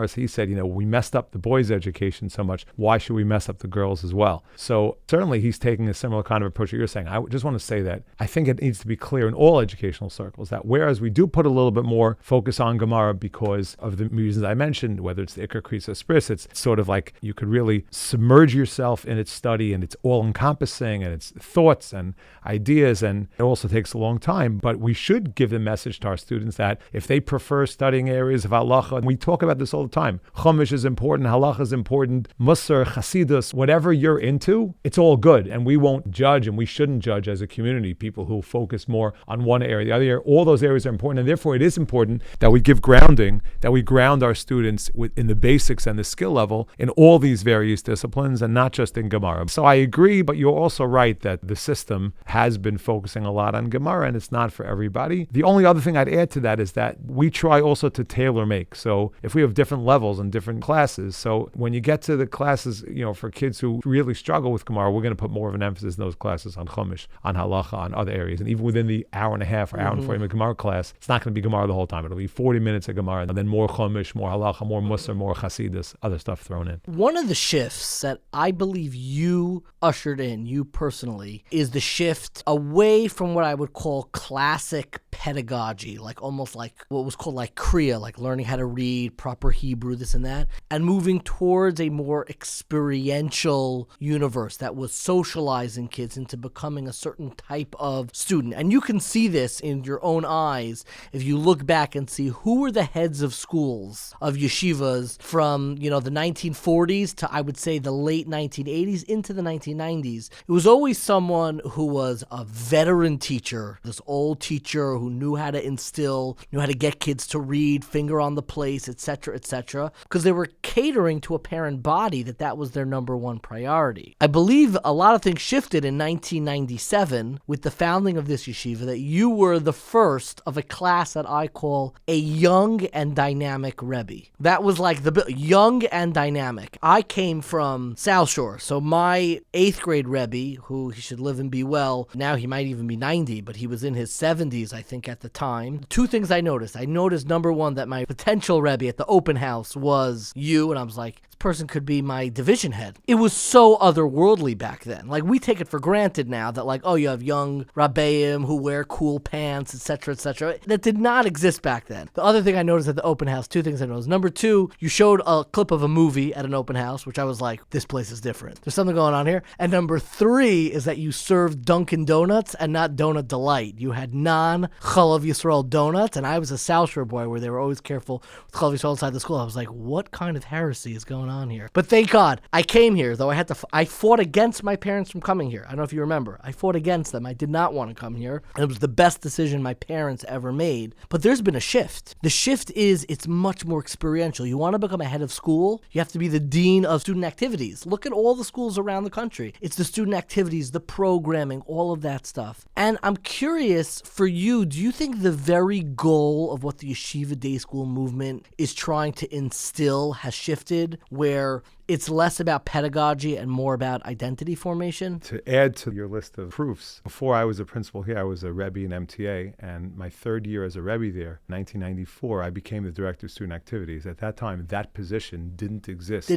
So he said, we messed up the boys' education so much. Why should we mess up the girls as well? So certainly he's taking a similar kind of approach that you're saying. I just want to say that I think it needs to be clear in all educational circles that whereas we do put a little bit more focus on Gemara because of the reasons I mentioned, whether it's the Ikar Krisa Bris, it's sort of like you could really submerge yourself in its study and it's all encompassing and it's thoughts and ideas, and it also takes a long time. But we should give the message to our students that if they prefer studying areas of halacha, and we talk about this all the time, Chumash is important, halacha is important, Musar, Hasidus, whatever you're into, it's all good. And we won't judge, and we shouldn't judge as a community people who focus more on one area, the other area. All those areas are important, and therefore it is important that we give grounding, that we ground our students in the basics and the skill level in all these various disciplines and not just in Gemara. So I agree, but you're also right that the system has been focusing a lot on Gemara and it's not for everybody. The only other thing I'd add to that is that we try also to tailor make. So if we have different levels and different classes, so when you get to the classes, for kids who really struggle with Gemara, we're going to put more of an emphasis in those classes on Chumash, on halacha, on other areas. And even within the hour and a half or hour and 40 minute Gemara class, it's not going to be Gemara the whole time. It'll be 40 minutes of Gemara and then more Chumash, more halacha, more Musar, more Hasidus, other stuff thrown in. One of the shifts that I believe you ushered in, you personally, is the shift away from what I would call classic pedagogy, like almost like what was called like Kriya, like learning how to read, proper Hebrew, this and that, and moving towards a more experiential universe that was socializing kids into becoming a certain type of student. And you can see this in your own eyes if you look back and see who were the heads of schools, of yeshivas from, the 1940s to, I would say, the late 1980s into the 1990s. It was always someone who was a veteran teacher, this old teacher who knew how to instill, knew how to get kids to read, finger on the place, etc., because they were catering to a parent body that was their number one priority. I believe a lot of things shifted in 1997 with the founding of this yeshiva, that you were the first of a class that I call a young and dynamic rebbe. That was like the young and dynamic. I came from South Shore, so my 8th grade rebbe, who he should live and be well, now he might even be 90, but he was in his 70s, I think, at the time. 2 things I noticed. I noticed, number one, that my potential rebbe at the open house was you, and I was like, this person could be my division head. It was so otherworldly back then. Like, we take it for granted now that, like, oh, you have young rabbeim who wear cool pants, etc., etc. That did not exist back then. The other thing I noticed at the open house, 2 things I noticed. Number 2, you showed a clip of a movie at an open house, which I was like, this place is different. There's something going on here. And number 3 is that you served Dunkin' Donuts and not Donut Delight. You had non-Chalav Yisrael donuts, and I was a South Shore boy where they were always careful with Chalav Yisrael inside the school. I was like, what kind of heresy is going on here? But thank God, I came here, though I fought against my parents from coming here. I don't know if you remember. I fought against them. I did not want to come here. And it was the best decision my parents ever made. But there's been a shift. The shift is it's much more experiential. You want to become a head of school, you have to be the dean of student activities. Look at all the schools around the country. It's the student activities, the programming, all of that stuff. And I'm curious, for you, do you think the very goal of what the Yeshiva Day School movement is trying to instill has shifted, where it's less about pedagogy and more about identity formation? To add to your list of proofs, before I was a principal here, I was a rebbe in MTA, and my 3rd year as a rebbe there, 1994, I became the director of student activities. At that time, that position didn't exist.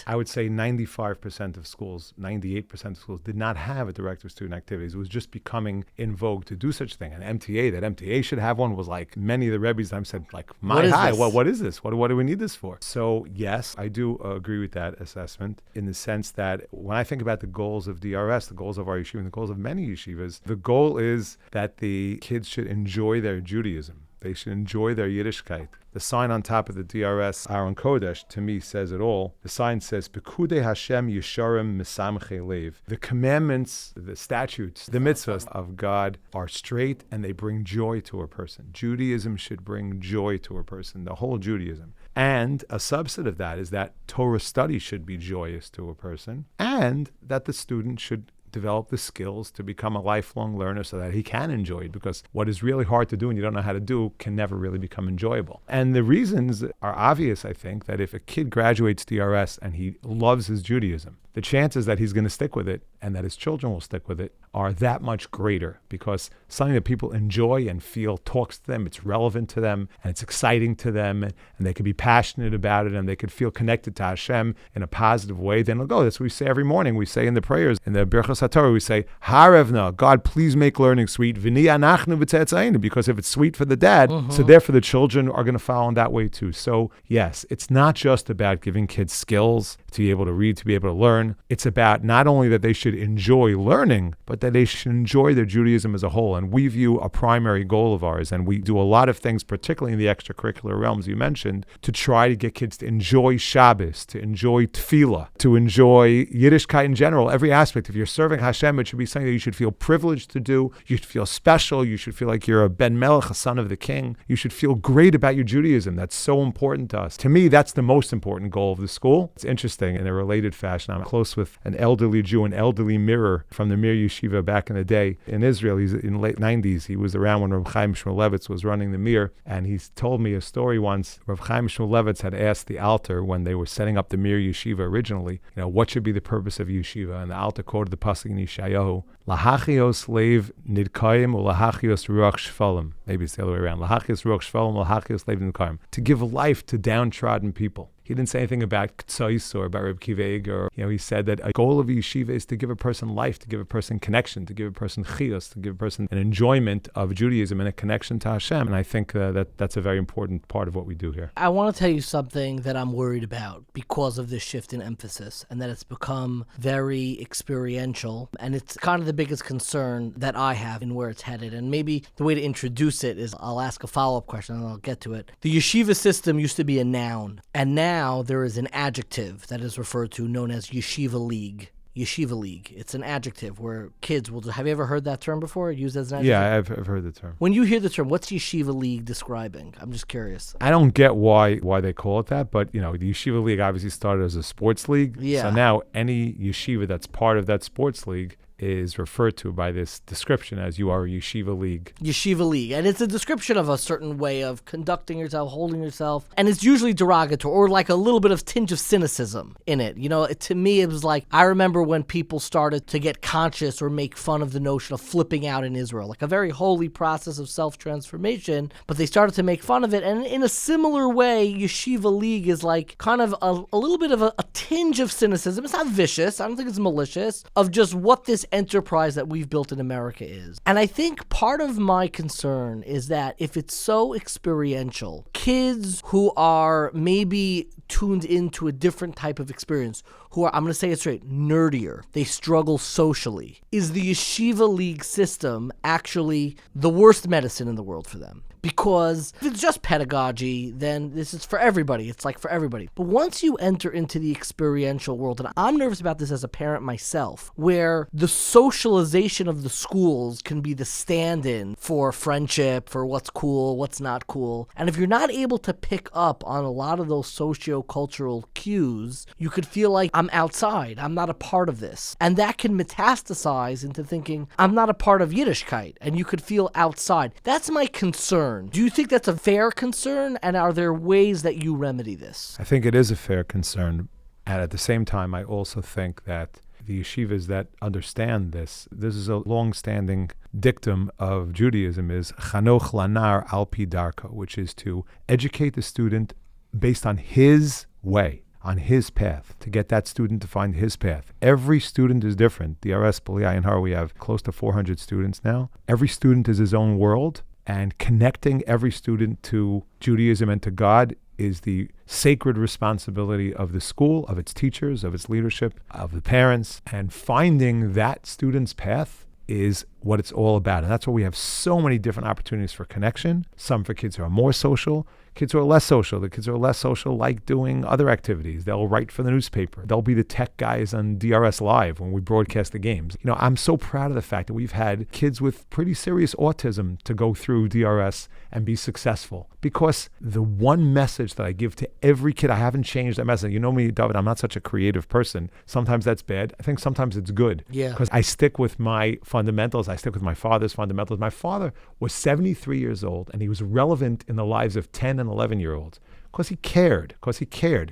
I would say 95% of schools, 98% of schools did not have a director of student activities. It was just becoming in vogue to do such a thing. And that MTA should have one, was like, many of the rebbes I said, like, what is this? What do we need this for? So yes, I do agree with that assessment, in the sense that when I think about the goals of DRS, the goals of our yeshiva, and the goals of many yeshivas, the goal is that the kids should enjoy their Judaism. They should enjoy their Yiddishkeit. The sign on top of the DRS Aron Kodesh, to me, says it all. The sign says, Pekudei Hashem Yesharim Misamchei Lev. The commandments, the statutes, the mitzvahs of God are straight and they bring joy to a person. Judaism should bring joy to a person, the whole Judaism. And a subset of that is that Torah study should be joyous to a person, and that the student should develop the skills to become a lifelong learner so that he can enjoy it, because what is really hard to do and you don't know how to do can never really become enjoyable. And the reasons are obvious, I think, that if a kid graduates DRS and he loves his Judaism, the chances that he's going to stick with it and that his children will stick with it are that much greater, because something that people enjoy and feel talks to them, it's relevant to them, and it's exciting to them, and they could be passionate about it, and they could feel connected to Hashem in a positive way, then they'll go. That's what we say every morning. We say in the prayers, in the Birchas HaTorah, we say, Harevna, God, please make learning sweet, V'ni anachnu b'tzetzayinu, because if it's sweet for the dad, so therefore the children are going to follow in that way too. So yes, it's not just about giving kids skills to be able to read, to be able to learn. It's about not only that they should enjoy learning, but that they should enjoy their Judaism as a whole. And we view a primary goal of ours, and we do a lot of things, particularly in the extracurricular realms you mentioned, to try to get kids to enjoy Shabbos, to enjoy Tefillah, to enjoy Yiddishkeit in general, every aspect. If you're serving Hashem, it should be something that you should feel privileged to do. You should feel special. You should feel like you're a Ben Melech, a son of the king. You should feel great about your Judaism. That's so important to us. To me, that's the most important goal of the school. It's interesting, in a related fashion, I'm close with an elderly Jew, an elderly mirror from the Mir Yeshiva back in the day in Israel. He's in the late 90s. He was around when Rabbi Yisroel was running the Mir, and he's told me a story once. Rabbi Yisroel had asked the Alter, when they were setting up the Mir Yeshiva originally, what should be the purpose of Yeshiva? And the Alter quoted the pasuk in Yeshayahu, Lahachios leiv nidkayim ulahachios ruach shfalim. Maybe it's the other way around. Lahachios ruach shfalim, lahachios leiv nidkayim. To give life to downtrodden people. He didn't say anything about Ktsois or about Reb Kiva Eiger. He said that a goal of a yeshiva is to give a person life, to give a person connection, to give a person chiyus, to give a person an enjoyment of Judaism and a connection to Hashem. And I think that's a very important part of what we do here. I want to tell you something that I'm worried about because of this shift in emphasis, and that it's become very experiential. And it's kind of the biggest concern that I have in where it's headed. And maybe the way to introduce it is I'll ask a follow-up question and I'll get to it. The yeshiva system used to be a noun, and now there is an adjective that is referred to known as yeshiva league. Yeshiva league. It's an adjective where kids will... Have you ever heard that term before? Used as an adjective? Yeah, I've heard the term. When you hear the term, what's yeshiva league describing? I'm just curious. I don't get why they call it that, but the yeshiva league obviously started as a sports league. Yeah. So now any yeshiva that's part of that sports league is referred to by this description as you are a yeshiva league. Yeshiva league. And it's a description of a certain way of conducting yourself, holding yourself. And it's usually derogatory or like a little bit of tinge of cynicism in it. To me, it was like, I remember when people started to get conscious or make fun of the notion of flipping out in Israel, like a very holy process of self-transformation, but they started to make fun of it. And in a similar way, yeshiva league is like kind of a little bit of a tinge of cynicism. It's not vicious. I don't think it's malicious, of just what this enterprise that we've built in America is. And I think part of my concern is that if it's so experiential, kids who are maybe tuned into a different type of experience, who are, I'm going to say it straight, nerdier, they struggle socially, is the yeshiva league system actually the worst medicine in the world for them? Because if it's just pedagogy, then this is for everybody. It's like for everybody. But once you enter into the experiential world, and I'm nervous about this as a parent myself, where the socialization of the schools can be the stand-in for friendship, for what's cool, what's not cool. And if you're not able to pick up on a lot of those socio-cultural cues, you could feel like, I'm outside. I'm not a part of this. And that can metastasize into thinking, I'm not a part of Yiddishkeit. And you could feel outside. That's my concern. Do you think that's a fair concern? And are there ways that you remedy this? I think it is a fair concern. And at the same time, I also think that the yeshivas that understand this is a long-standing dictum of Judaism, is chanoch lanar al pi darko, which is to educate the student based on his way, on his path, to get that student to find his path. Every student is different. DRS B'li Har, we have close to 400 students now. Every student is his own world. And connecting every student to Judaism and to God is the sacred responsibility of the school, of its teachers, of its leadership, of the parents. And finding that student's path is what it's all about. And that's why we have so many different opportunities for connection. Some for kids who are more social, kids who are less social. The kids who are less social like doing other activities. They'll write for the newspaper. They'll be the tech guys on DRS Live when we broadcast the games. I'm so proud of the fact that we've had kids with pretty serious autism to go through DRS and be successful. Because the one message that I give to every kid, I haven't changed that message. You know me, David, I'm not such a creative person. Sometimes that's bad. I think sometimes it's good. Yeah. Because I stick with my fundamentals. I stick with my father's fundamentals. My father was 73 years old, and he was relevant in the lives of 10 and 11-year-olds. Because he cared.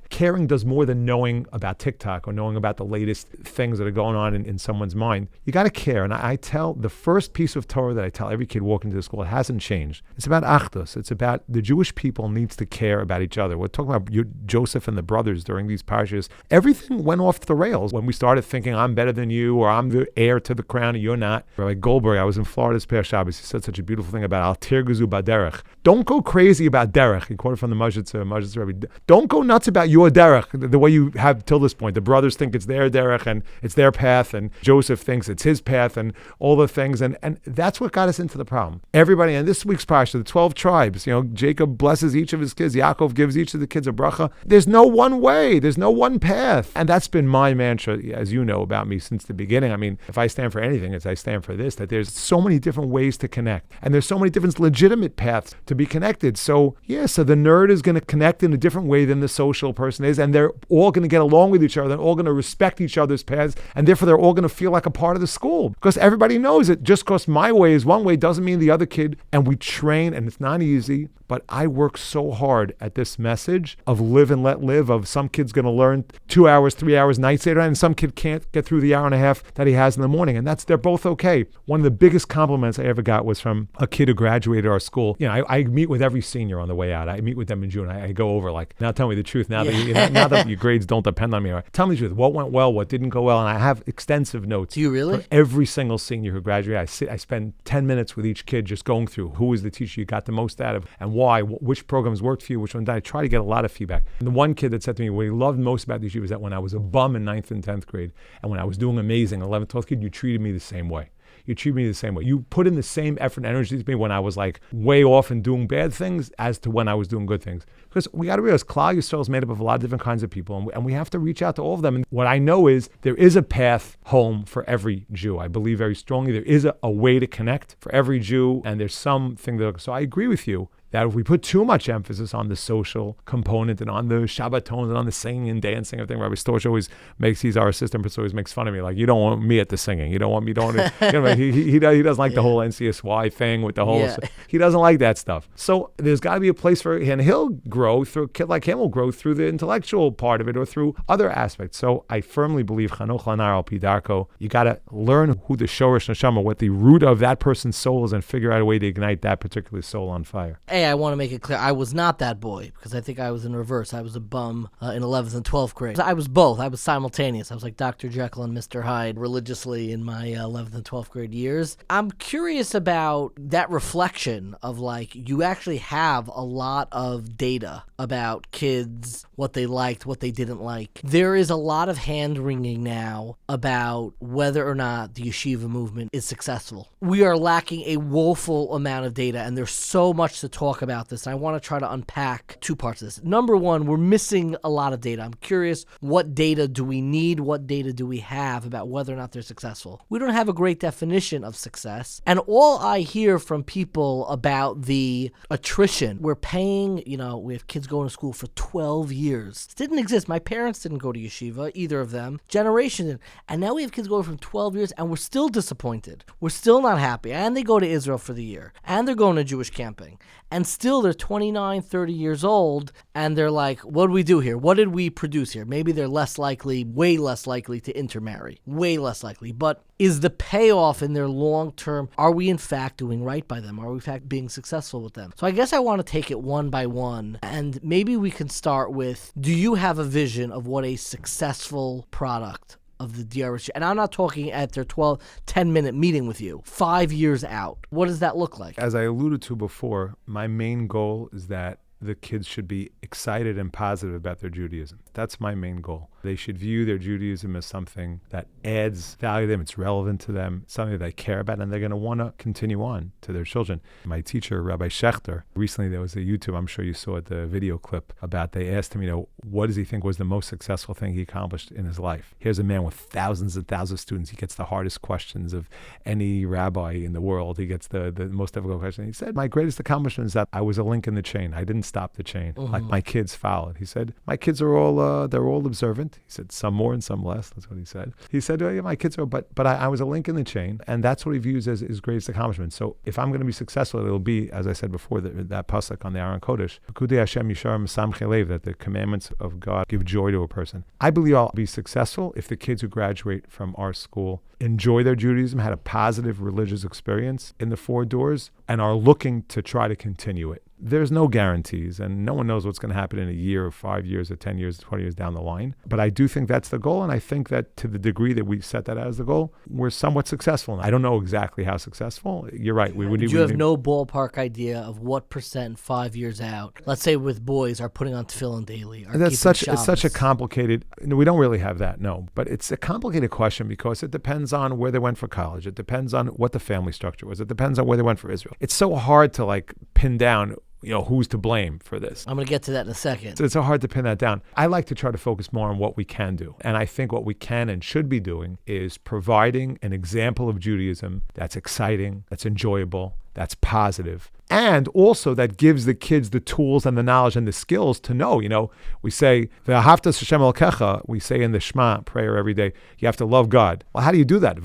Caring does more than knowing about TikTok or knowing about the latest things that are going on in someone's mind. You got to care. And I tell, the first piece of Torah that I tell every kid walking to the school, it hasn't changed. It's about achdus. It's about the Jewish people needs to care about each other. We're talking about Joseph and the brothers during these parshas. Everything went off the rails when we started thinking, I'm better than you, or I'm the heir to the crown and you're not. Rabbi Goldberg, I was in Florida this past Shabbos. He said such a beautiful thing about al tirguzu baderech. Don't go crazy about derech. He quoted from the Majid Rebbe. Don't go nuts about your derech, the way you have till this point. The brothers think it's their derech and it's their path, and Joseph thinks it's his path, and all the things. And that's what got us into the problem. Everybody, in this week's parsha, the 12 tribes, Jacob blesses each of his kids. Yaakov gives each of the kids a bracha. There's no one way. There's no one path. And that's been my mantra, as you know about me since the beginning. I mean, if I stand for anything, I stand for this, that there's so many different ways to connect. And there's so many different legitimate paths to be connected. So the nerd is going to connect in a different way than the social person is, and they're all going to get along with each other. They're all going to respect each other's paths, and therefore they're all going to feel like a part of the school, because everybody knows it. Just because my way is one way doesn't mean the other kid. And we train, and it's not easy, but I work so hard at this message of live and let live, of some kid's going to learn 2 hours, 3 hours, nights later, and some kid can't get through the hour and a half that he has in the morning, and they're both okay. One of the biggest compliments I ever got was from a kid who graduated our school. I meet with every senior on the way out. I meet with them in June. I I go over like, now tell me the truth. Now that your grades don't depend on me, tell me the truth. What went well? What didn't go well? And I have extensive notes. Do you really? For every single senior who graduated, I spend 10 minutes with each kid just going through who was the teacher you got the most out of and why, which programs worked for you, which one did. I try to get a lot of feedback. And the one kid that said to me, what he loved most about the yeshiva is that when I was a bum in 9th and 10th grade, and when I was doing amazing, 11th, 12th grade, you treated me the same way. You treat me the same way. You put in the same effort and energy to me when I was like way off and doing bad things as to when I was doing good things. Because we got to realize Klal Yisrael is made up of a lot of different kinds of people, and we have to reach out to all of them. And what I know is there is a path home for every Jew. I believe very strongly there is a way to connect for every Jew, and there's something so I agree with you that if we put too much emphasis on the social component and on the Shabbatons and on the singing and dancing, everything, Rabbi Storch always he's our assistant, but always makes fun of me. Like, you don't want me at the singing. You don't want me, he doesn't like the whole NCSY thing with the whole, he doesn't like that stuff. So there's got to be a place for, and he'll grow through, a kid like him will grow through the intellectual part of it or through other aspects. So I firmly believe, Chanuch Lanar al Pi Darko, you got to learn who the Shoresh Neshama, what the root of that person's soul is, and figure out a way to ignite that particular soul on fire. Hey, I want to make it clear, I was not that boy, because I think I was in reverse. I was a bum in 11th and 12th grade. I was both. I was simultaneous. I was like Dr. Jekyll and Mr. Hyde religiously in my 11th and 12th grade years. I'm curious about that reflection of like, you actually have a lot of data about kids, what they liked, what they didn't like. There is a lot of hand-wringing now about whether or not the yeshiva movement is successful. We are lacking a woeful amount of data, and there's so much to talk about this. I want to try to unpack two parts of this. Number one, we're missing a lot of data. I'm curious, what data do we need? What data do we have about whether or not they're successful? We don't have a great definition of success. And all I hear from people about the attrition, we're paying, we have kids going to school for 12 years. It didn't exist. My parents didn't go to yeshiva, either of them. Generation didn't. And now we have kids going from 12 years, and we're still disappointed. We're still not happy. And they go to Israel for the year. And they're going to Jewish camping. And still they're 29, 30 years old, and they're like, what do we do here? What did we produce here? Maybe they're less likely, way less likely to intermarry. Way less likely. But is the payoff in their long term, are we in fact doing right by them? Are we in fact being successful with them? So I guess I want to take it one by one, and maybe we can start with, do you have a vision of what a successful product of the DRS, and I'm not talking at their 10-minute meeting with you, 5 years out. What does that look like? As I alluded to before, my main goal is that the kids should be excited and positive about their Judaism. That's my main goal. They should view their Judaism as something that adds value to them, it's relevant to them, something that they care about, and they're going to want to continue on to their children. My teacher, Rabbi Schechter, recently there was a YouTube, I'm sure you saw it, the video clip about, they asked him, what does he think was the most successful thing he accomplished in his life? Here's a man with thousands and thousands of students. He gets the hardest questions of any rabbi in the world. He gets the most difficult question. He said, my greatest accomplishment is that I was a link in the chain. I didn't stop the chain. Like my kids followed. He said, my kids are all, they're all observant. He said, some more and some less. That's what he said. He said, yeah, my kids are, but I was a link in the chain. And that's what he views as his greatest accomplishment. So if I'm going to be successful, it'll be, as I said before, that pasuk on the Aron Kodesh, that the commandments of God give joy to a person. I believe I'll be successful if the kids who graduate from our school enjoy their Judaism, had a positive religious experience in the four doors, and are looking to try to continue it. There's no guarantees, and no one knows what's going to happen in a year or 5 years or 10 years or 20 years down the line. But I do think that's the goal, and I think that to the degree that we set that as the goal, we're somewhat successful. I don't know exactly how successful. You're right. Do you have no ballpark idea of what percent 5 years out, let's say with boys, are putting on tefillin daily? It's such a complicated, we don't really have that, no. But it's a complicated question because it depends on where they went for college. It depends on what the family structure was. It depends on where they went for Israel. It's so hard to pin down who's to blame for this. I'm going to get to that in a second. So it's so hard to pin that down. I like to try to focus more on what we can do. And I think what we can and should be doing is providing an example of Judaism that's exciting, that's enjoyable, that's positive, and also that gives the kids the tools and the knowledge and the skills to know. We say, V'ahavta Hashem Elokecha, we say in the Shema prayer every day, you have to love God. Well, how do you do that?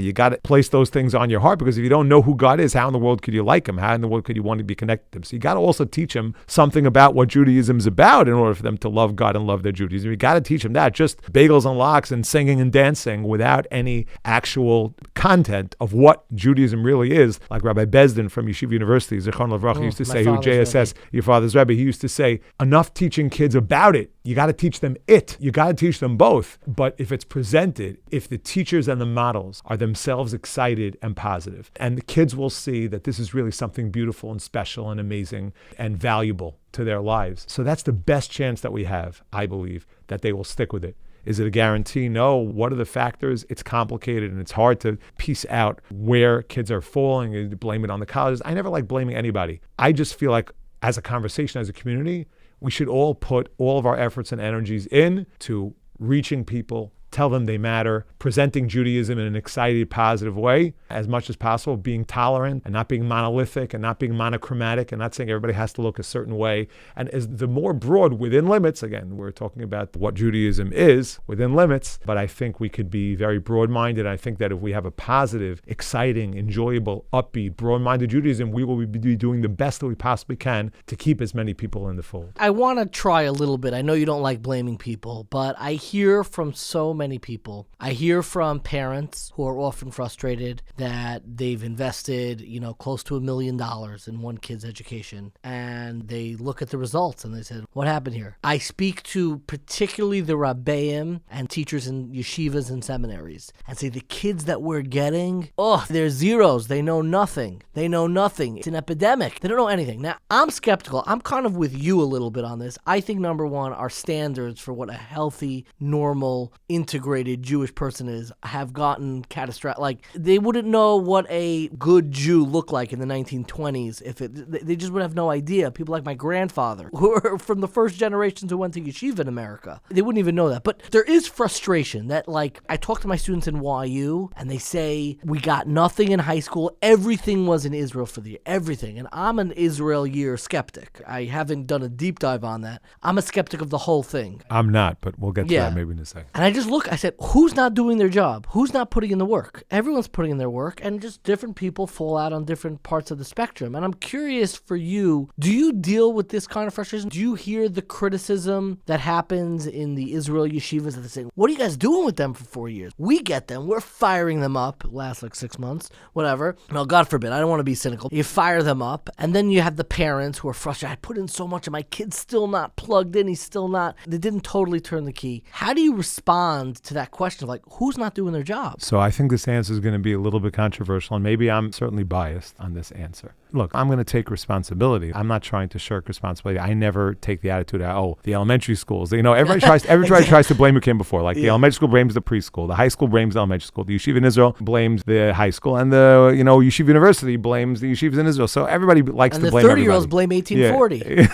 You got to place those things on your heart, because if you don't know who God is, how in the world could you like him? How in the world could you want to be connected to him? So you got to also teach them something about what Judaism is about in order for them to love God and love their Judaism. You got to teach them that. Just bagels and lox and singing and dancing without any actual content of what Judaism really is, Like Rabbi Bezdin from Yeshiva University, Zichron Levrach, used to say, who JSS, your father's Rebbe, he used to say, enough teaching kids about it. You got to teach them it. You got to teach them both. But if it's presented, if the teachers and the models are themselves excited and positive, and the kids will see that this is really something beautiful and special and amazing and valuable to their lives. So that's the best chance that we have, I believe, that they will stick with it. Is it a guarantee? No. What are the factors? It's complicated and it's hard to piece out where kids are falling and blame it on the colleges. I never like blaming anybody. I just feel like as a conversation, as a community, we should all put all of our efforts and energies in to reaching people, tell them they matter, presenting Judaism in an excited, positive way as much as possible, being tolerant and not being monolithic and not being monochromatic and not saying everybody has to look a certain way. And as the more broad within limits, again, we're talking about what Judaism is within limits, but I think we could be very broad-minded. I think that if we have a positive, exciting, enjoyable, upbeat, broad-minded Judaism, we will be doing the best that we possibly can to keep as many people in the fold. I want to try a little bit. I know you don't like blaming people, but I hear from so many people. I hear from parents who are often frustrated that they've invested, close to $1 million in one kid's education, and they look at the results and they said, what happened here? I speak to particularly the rabbeim and teachers in yeshivas and seminaries and say the kids that we're getting, they're zeros. They know nothing. It's an epidemic. They don't know anything. Now, I'm skeptical. I'm kind of with you a little bit on this. I think, number one, our standards for what a healthy, normal, integrated Jewish person is have gotten catastrophic. Like, they wouldn't know what a good Jew looked like in the 1920s they just would have no idea. People like my grandfather, who are from the first generations who went to yeshiva in America, they wouldn't even know that. But there is frustration that, like, I talk to my students in YU and they say, we got nothing in high school. Everything was in Israel for the year. Everything. And I'm an Israel year skeptic. I haven't done a deep dive on that. I'm a skeptic of the whole thing. I'm not, but we'll get to that maybe in a second. And I just look, I said, who's not doing their job? Who's not putting in the work? Everyone's putting in their work, and just different people fall out on different parts of the spectrum. And I'm curious for you, do you deal with this kind of frustration? Do you hear the criticism that happens in the Israel yeshivas that they say, what are you guys doing with them for 4 years? We get them. We're firing them up. It lasts like 6 months, whatever. No, God forbid. I don't want to be cynical. You fire them up, and then you have the parents who are frustrated. I put in so much, and my kid's still not plugged in. He's still not. They didn't totally turn the key. How do you respond to that question of, like, who's not doing their job? So I think this answer is going to be a little bit controversial, and maybe I'm certainly biased on this answer. Look, I'm going to take responsibility. I'm not trying to shirk responsibility. I never take the attitude of, the elementary schools. Everybody tries to blame who came before. Like, the elementary school blames the preschool, the high school blames the elementary school, the yeshiva in Israel blames the high school, and the yeshiva university blames the yeshivas in Israel. So everybody likes to blame everybody. And the 30-year-olds blame 1840.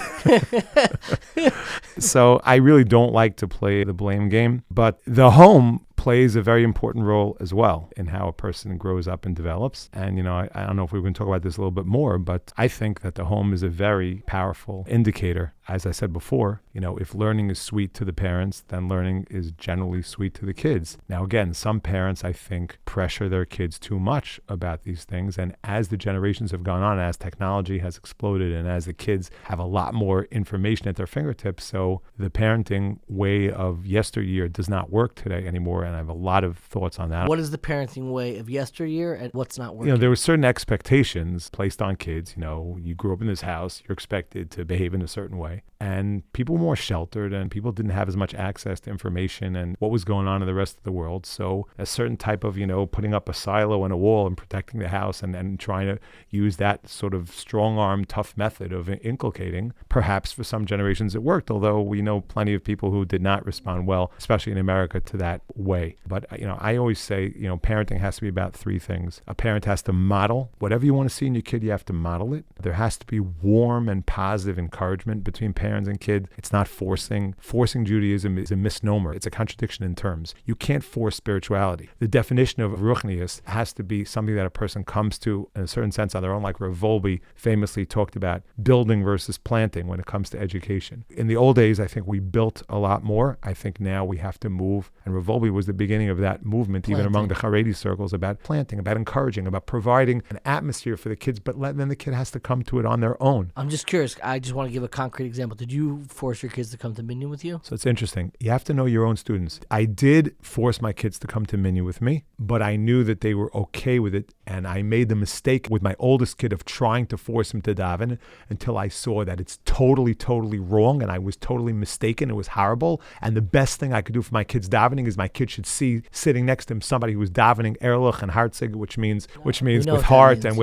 So I really don't like to play the blame game, but the home plays a very important role as well in how a person grows up and develops. And, I don't know if we're going to talk about this a little bit more, but I think that the home is a very powerful indicator. As I said before, if learning is sweet to the parents, then learning is generally sweet to the kids. Now, again, some parents, I think, pressure their kids too much about these things. And as the generations have gone on, as technology has exploded, and as the kids have a lot more information at their fingertips, so the parenting way of yesteryear does not work today anymore. And I have a lot of thoughts on that. What is the parenting way of yesteryear and what's not working? There were certain expectations placed on kids. You grew up in this house, you're expected to behave in a certain way. And people were more sheltered, and people didn't have as much access to information and what was going on in the rest of the world. So a certain type of, putting up a silo and a wall and protecting the house and trying to use that sort of strong-arm, tough method of inculcating, perhaps for some generations it worked, although we know plenty of people who did not respond well, especially in America, to that way. But, I always say, parenting has to be about three things. A parent has to model whatever you want to see in your kid, you have to model it. There has to be warm and positive encouragement between parents and kids. It's not forcing. Forcing Judaism is a misnomer. It's a contradiction in terms. You can't force spirituality. The definition of ruchnius has to be something that a person comes to in a certain sense on their own, like Rav Volbe famously talked about building versus planting when it comes to education. In the old days, I think we built a lot more. I think now we have to move, and Rav Volbe was the beginning of that movement, even among the Haredi circles, about planting, about encouraging, about providing an atmosphere for the kids, but then the kid has to come to it on their own. I'm just curious. I just want to give a concrete example. example, did you force your kids to come to Minyan with you? So it's interesting. You have to know your own students. I did force my kids to come to Minyan with me, but I knew that they were okay with it. And I made the mistake with my oldest kid of trying to force him to daven until I saw that it's totally, totally wrong. And I was totally mistaken. It was horrible. And the best thing I could do for my kids davening is my kid should see sitting next to him somebody who was davening Erlich and Hartzig, which means with heart and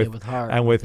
with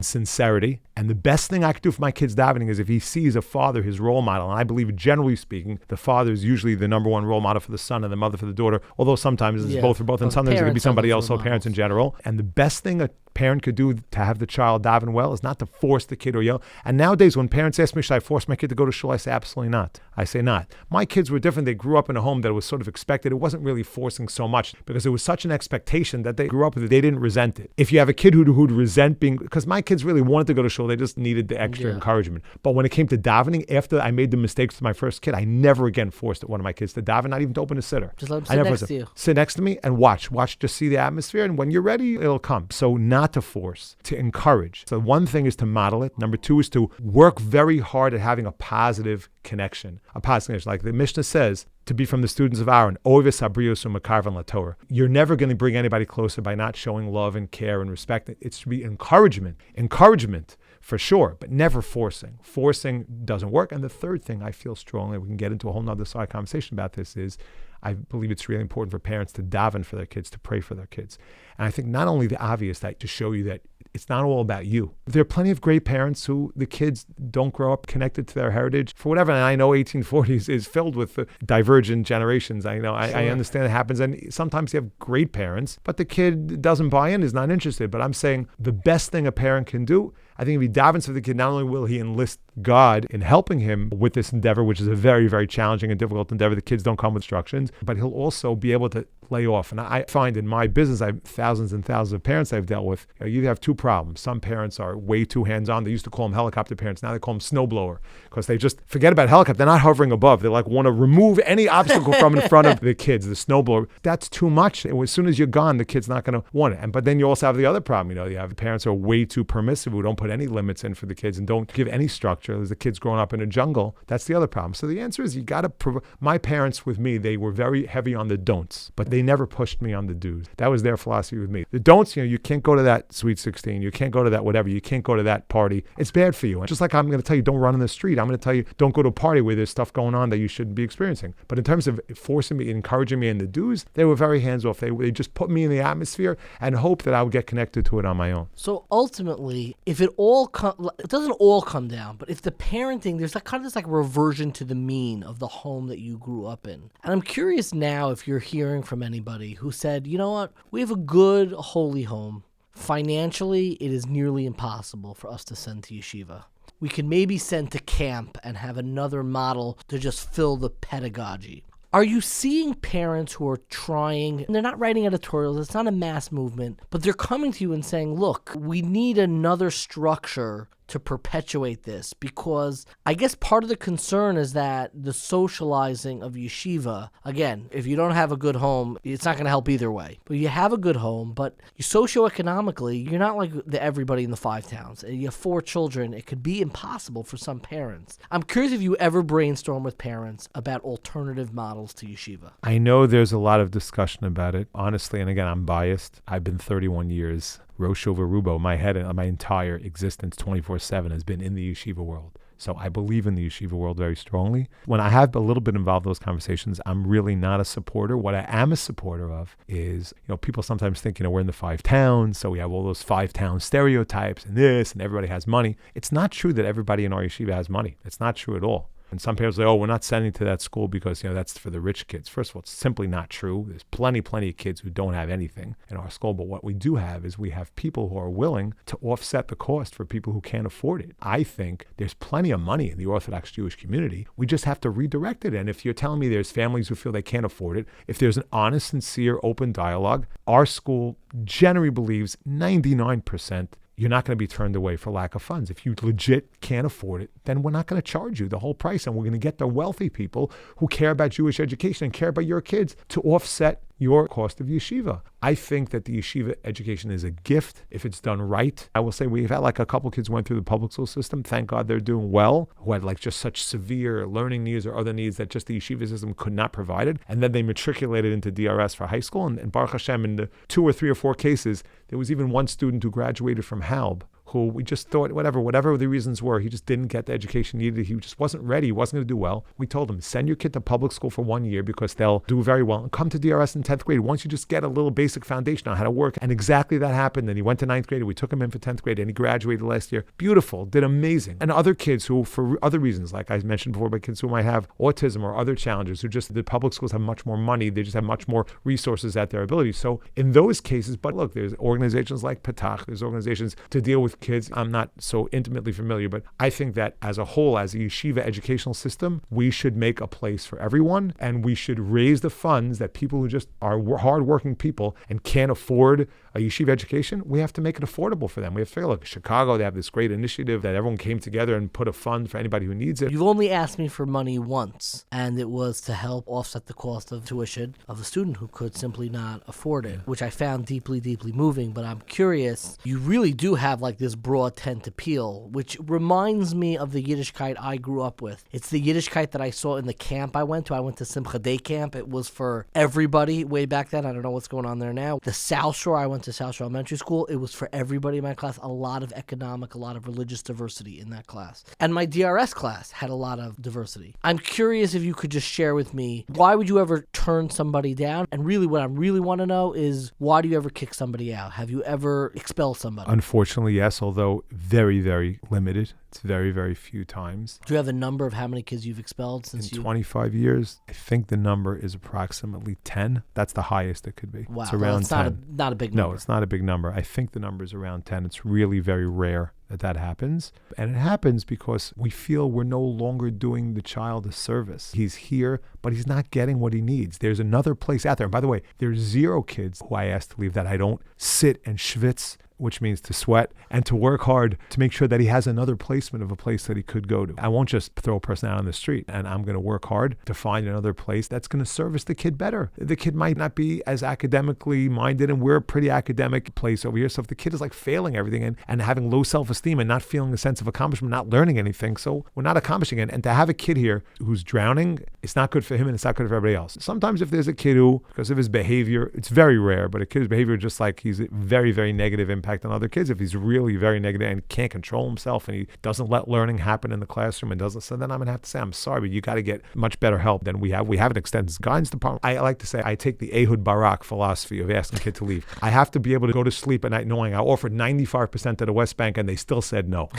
sincerity. And the best thing I could do for my kids davening is if he sees a father, his role model. And I believe, generally speaking, the father is usually the number one role model for the son and the mother for the daughter. Although sometimes it's both for both, and sometimes it could be somebody else, so parents in general. And the best thing a parent could do to have the child daven well is not to force the kid or yell. And nowadays, when parents ask me, should I force my kid to go to shul? I say, absolutely not. I say not. My kids were different. They grew up in a home that was sort of expected. It wasn't really forcing so much because it was such an expectation that they grew up with it. They didn't resent it. If you have a kid who'd resent being, because my kids really wanted to go to shul, they just needed the extra encouragement. But when it came to davening, after I made the mistakes with my first kid, I never again forced one of my kids to daven, not even to open a siddur. Just let them sit next to you. Sit next to me and watch, just see the atmosphere. And when you're ready, it'll come. So not to force, to encourage. So one thing is to model it. Number two is to work very hard at having a positive connection. A positive connection. Like the Mishnah says, to be from the students of Aaron, Oivis Habrios Umakarvan LaTorah. You're never going to bring anybody closer by not showing love and care and respect. It's to be encouragement. Encouragement, for sure, but never forcing. Forcing doesn't work. And the third thing I feel strongly, we can get into a whole nother side conversation about this, is I believe it's really important for parents to daven for their kids, to pray for their kids. And I think not only the obvious, that to show you that it's not all about you. There are plenty of great parents who the kids don't grow up connected to their heritage for whatever. And I know 1840s is filled with divergent generations. I know, I understand it happens. And sometimes you have great parents, but the kid doesn't buy in, is not interested. But I'm saying the best thing a parent can do, I think if he davens for the kid, not only will he enlist God in helping him with this endeavor, which is a very, very challenging and difficult endeavor. The kids don't come with instructions, but he'll also be able to lay off. And I find in my business, I have thousands and thousands of parents I've dealt with. You have two problems. Some parents are way too hands-on. They used to call them helicopter parents. Now they call them snowblower because they just forget about helicopter. They're not hovering above. They want to remove any obstacle from in front of the kids, the snowblower. That's too much. As soon as you're gone, the kid's not going to want it. But then you also have the other problem. You have parents who are way too permissive, who don't put any limits in for the kids and don't give any structure. There's the kids growing up in a jungle. That's the other problem. So the answer is you got to my parents with me, they were very heavy on the don'ts, but they never pushed me on the do's. That was their philosophy with me. The don'ts, you can't go to that Sweet 16. You can't go to that whatever. You can't go to that party. It's bad for you. And just like I'm going to tell you, don't run in the street. I'm going to tell you, don't go to a party where there's stuff going on that you shouldn't be experiencing. But in terms of forcing me, encouraging me in the do's, they were very hands-off. They just put me in the atmosphere and hope that I would get connected to it on my own. So ultimately, if it doesn't all come down, but if the parenting, there's this reversion to the mean of the home that you grew up in. And I'm curious now if you're hearing from anybody who said, you know what, we have a good, holy home. Financially, it is nearly impossible for us to send to yeshiva. We can maybe send to camp and have another model to just fill the pedagogy. Are you seeing parents who are trying, and they're not writing editorials, it's not a mass movement, but they're coming to you and saying, look, we need another structure to perpetuate this, because I guess part of the concern is that the socializing of yeshiva, again, if you don't have a good home, it's not going to help either way. But you have a good home, but you socioeconomically, you're not like everybody in the 5 towns. You have 4 children. It could be impossible for some parents. I'm curious if you ever brainstorm with parents about alternative models to yeshiva. I know there's a lot of discussion about it, honestly, and again, I'm biased. I've been 31 years. Rosh Rubo, my head and my entire existence 24/7 has been in the yeshiva world. So I believe in the yeshiva world very strongly. When I have a little bit involved in those conversations, I'm really not a supporter. What I am a supporter of is, people sometimes think, we're in the 5 towns, so we have all those 5 town stereotypes and this, and everybody has money. It's not true that everybody in our yeshiva has money. It's not true at all. And some parents say, we're not sending to that school because, that's for the rich kids. First of all, it's simply not true. There's plenty of kids who don't have anything in our school. But what we do have is we have people who are willing to offset the cost for people who can't afford it. I think there's plenty of money in the Orthodox Jewish community. We just have to redirect it. And if you're telling me there's families who feel they can't afford it, if there's an honest, sincere, open dialogue, our school generally believes 99% you're not going to be turned away for lack of funds. If you legit can't afford it, then we're not going to charge you the whole price. And we're going to get the wealthy people who care about Jewish education and care about your kids to offset your cost of yeshiva. I think that the yeshiva education is a gift if it's done right. I will say we've had like a couple kids went through the public school system. Thank God they're doing well, who had like just such severe learning needs or other needs that just the yeshiva system could not provide it. And then they matriculated into DRS for high school. And Baruch Hashem, in the 2 or 3 or 4 cases, there was even one student who graduated from Halb, who we just thought, whatever the reasons were, he just didn't get the education needed. He just wasn't ready. He wasn't going to do well. We told him, send your kid to public school for 1 year because they'll do very well, and come to DRS in 10th grade. Once you just get a little basic foundation on how to work. And exactly that happened. And he went to 9th grade, and we took him in for 10th grade, and he graduated last year. Beautiful, did amazing. And other kids who, for other reasons, like I mentioned before, but kids who might have autism or other challenges, who just, the public schools have much more money. They just have much more resources at their ability. So in those cases, but look, there's organizations like Patach, there's organizations to deal with kids. I'm not so intimately familiar, but I think that as a whole, as a yeshiva educational system, we should make a place for everyone, and we should raise the funds that people who just are hardworking people and can't afford a yeshiva education, we have to make it affordable for them. We have to figure, look, Chicago, they have this great initiative that everyone came together and put a fund for anybody who needs it. You've only asked me for money once, and it was to help offset the cost of tuition of a student who could simply not afford it, which I found deeply, deeply moving. But I'm curious, you really do have like this broad tent appeal, which reminds me of the Yiddishkeit I grew up with. It's the Yiddishkeit that I saw in the camp I went to. I went to Simcha Day Camp. It was for everybody way back then. I don't know what's going on there now. The South Shore, I went to South Shore Elementary School. It was for everybody in my class. A lot of economic, a lot of religious diversity in that class. And my DRS class had a lot of diversity. I'm curious if you could just share with me, why would you ever turn somebody down? And really what I really want to know is, why do you ever kick somebody out? Have you ever expelled somebody? Unfortunately, yes, although very, very limited. It's very, very few times. Do you have a number of how many kids you've expelled since in 25 years? I think the number is approximately 10. That's the highest it could be. Wow, it's around 10. Not a big number. No, it's not a big number. I think the number is around 10. It's really very rare that happens. And it happens because we feel we're no longer doing the child a service. He's here, but he's not getting what he needs. There's another place out there. And by the way, there's 0 kids who I asked to leave that I don't sit and schwitz, which means to sweat, and to work hard to make sure that he has another placement of a place that he could go to. I won't just throw a person out on the street, and I'm going to work hard to find another place that's going to service the kid better. The kid might not be as academically minded, and we're a pretty academic place over here. So if the kid is like failing everything and having low self-esteem and not feeling a sense of accomplishment, not learning anything, so we're not accomplishing it. And to have a kid here who's drowning, it's not good for him and it's not good for everybody else. Sometimes if there's a kid who, because of his behavior, it's very rare, but a kid's behavior just like he's a very, very negative impact on other kids. If he's really very negative and can't control himself and he doesn't let learning happen in the classroom and doesn't, so then I'm going to have to say, I'm sorry, but you got to get much better help than we have. We have an extended guidance department. I like to say I take the Ehud Barak philosophy of asking a kid to leave. I have to be able to go to sleep at night knowing I offered 95% to the West Bank and they still said no.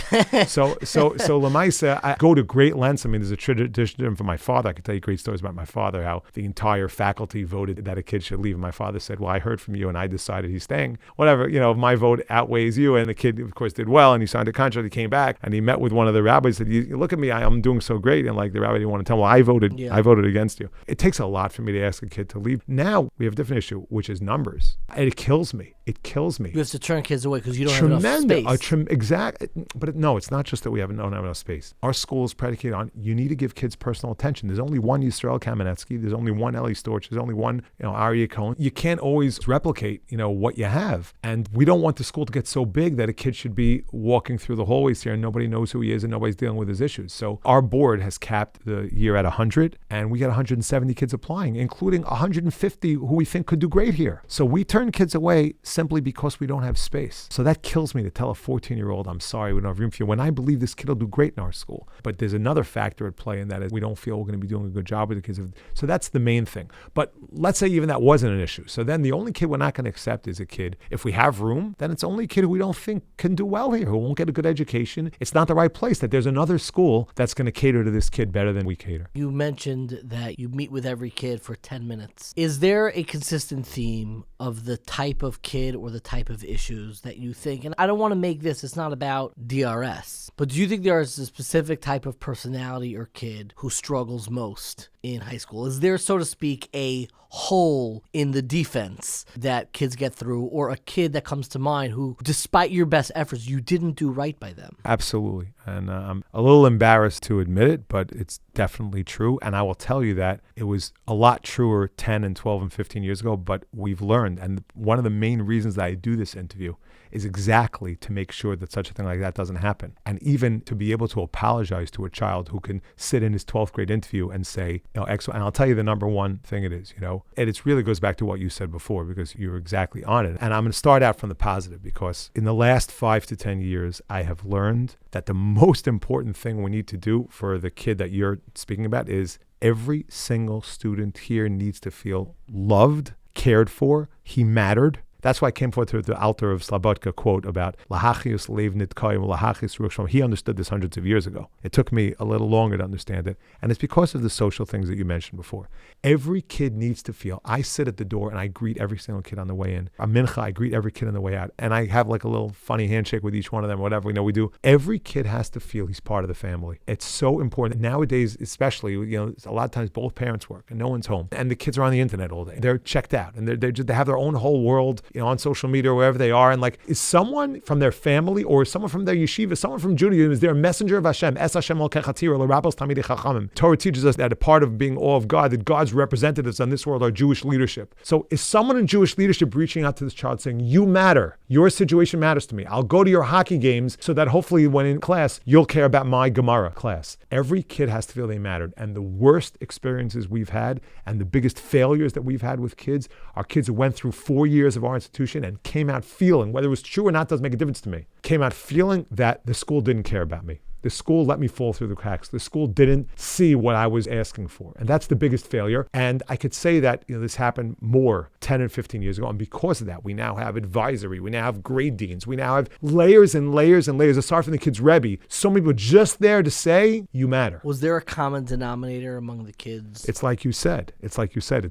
So Lamaisa, I go to great lengths. I mean, there's a tradition from my father. I could tell you great stories about my father, how the entire faculty voted that a kid should leave. And my father said, well, I heard from you and I decided he's staying. Whatever, my vote outweighs you. And the kid, of course, did well. And he signed a contract. He came back and he met with one of the rabbis and said, you look at me, I'm doing so great. And like the rabbi didn't want to tell him, well, I voted against you. It takes a lot for me to ask a kid to leave. Now we have a different issue, which is numbers. And it kills me. You have to turn kids away because you don't have enough space. But no, it's not just that we don't have enough space. Our school is predicated on, you need to give kids personal attention. There's only one Yisroel Kaminetsky. There's only one Eli Storch. There's only one, Aryeh Cohen. You can't always replicate, what you have. And we don't want the school to get so big that a kid should be walking through the hallways here and nobody knows who he is and nobody's dealing with his issues. So our board has capped the year at 100 and we got 170 kids applying, including 150 who we think could do great here. So we turn kids away simply because we don't have space. So that kills me to tell a 14-year-old, I'm sorry, we don't have room for you, when I believe this kid will do great in our school. But there's another factor at play, and that is we don't feel we're going to be doing a good job with the kids. So that's the main thing. But let's say even that wasn't an issue. So then the only kid we're not going to accept is a kid, if we have room, then it's only a kid who we don't think can do well here, who won't get a good education. It's not the right place, that there's another school that's going to cater to this kid better than we cater. You mentioned that you meet with every kid for 10 minutes. Is there a consistent theme of the type of kid or the type of issues that you think, and I don't want to make this, it's not about DRS, but do you think there is a specific type of personality or kid who struggles most in high school? Is there, so to speak, a hole in the defense that kids get through, or a kid that comes to mind who, despite your best efforts, you didn't do right by them? Absolutely. And I'm a little embarrassed to admit it, but it's definitely true. And I will tell you that it was a lot truer 10 and 12 and 15 years ago, but we've learned. And one of the main reasons that I do this interview is exactly to make sure that such a thing like that doesn't happen. And even to be able to apologize to a child who can sit in his 12th grade interview and say, X, and I'll tell you the number one thing it is, and it really goes back to what you said before, because you're exactly on it. And I'm going to start out from the positive, because in the last 5 to 10 years, I have learned that the most important thing we need to do for the kid that you're speaking about is every single student here needs to feel loved, cared for, he mattered. That's why I came forward to the Alter of Slobodka quote about Lahachius Lev Nitkayim, Lahachius Ruach Shalom. He understood this hundreds of years ago. It took me a little longer to understand it. And it's because of the social things that you mentioned before. Every kid needs to feel, I sit at the door and I greet every single kid on the way in. A mincha, I greet every kid on the way out. And I have like a little funny handshake with each one of them, whatever we do. Every kid has to feel he's part of the family. It's so important. Nowadays, especially, a lot of times both parents work and no one's home. And the kids are on the internet all day. They're checked out and they have their own whole world, on social media or wherever they are. And is someone from their family or someone from their yeshiva, someone from Judaism, is there a messenger of Hashem? Es Hashem al kechatira l'rabos tamidei chachamim. Torah teaches us that a part of being awe of God, that God's representatives on this world are Jewish leadership. So is someone in Jewish leadership reaching out to this child saying, you matter, your situation matters to me. I'll go to your hockey games so that hopefully when in class, you'll care about my Gemara class. Every kid has to feel they mattered. And the worst experiences we've had and the biggest failures that we've had with kids are kids who went through 4 years of our institution and came out feeling, whether it was true or not doesn't make a difference to me, came out feeling that the school didn't care about me. The school let me fall through the cracks. The school didn't see what I was asking for. And that's the biggest failure. And I could say that this happened more 10 and 15 years ago. And because of that, we now have advisory. We now have grade deans. We now have layers and layers and layers. Aside from the kids' rebbe, so many people just there to say, you matter. Was there a common denominator among the kids? It's like you said. It's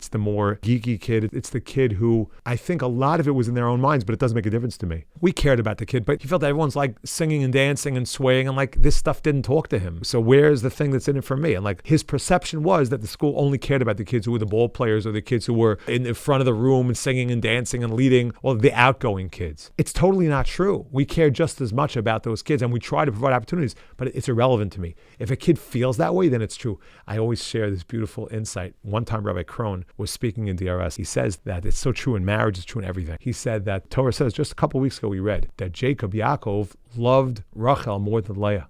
the more geeky kid. It's the kid who, I think a lot of it was in their own minds, but it doesn't make a difference to me. We cared about the kid, but he felt that everyone's singing and dancing and swaying and this stuff didn't talk to him. So where's the thing that's in it for me? And his perception was that the school only cared about the kids who were the ball players or the kids who were in the front of the room and singing and dancing and leading, or the outgoing kids. It's totally not true. We care just as much about those kids and we try to provide opportunities, but it's irrelevant to me. If a kid feels that way, then it's true. I always share this beautiful insight. One time Rabbi Krohn was speaking in DRS. He says that it's so true in marriage, it's true in everything. He said that Torah says, just a couple of weeks ago we read, that Jacob, Yaakov, loved Rachel more than Leah.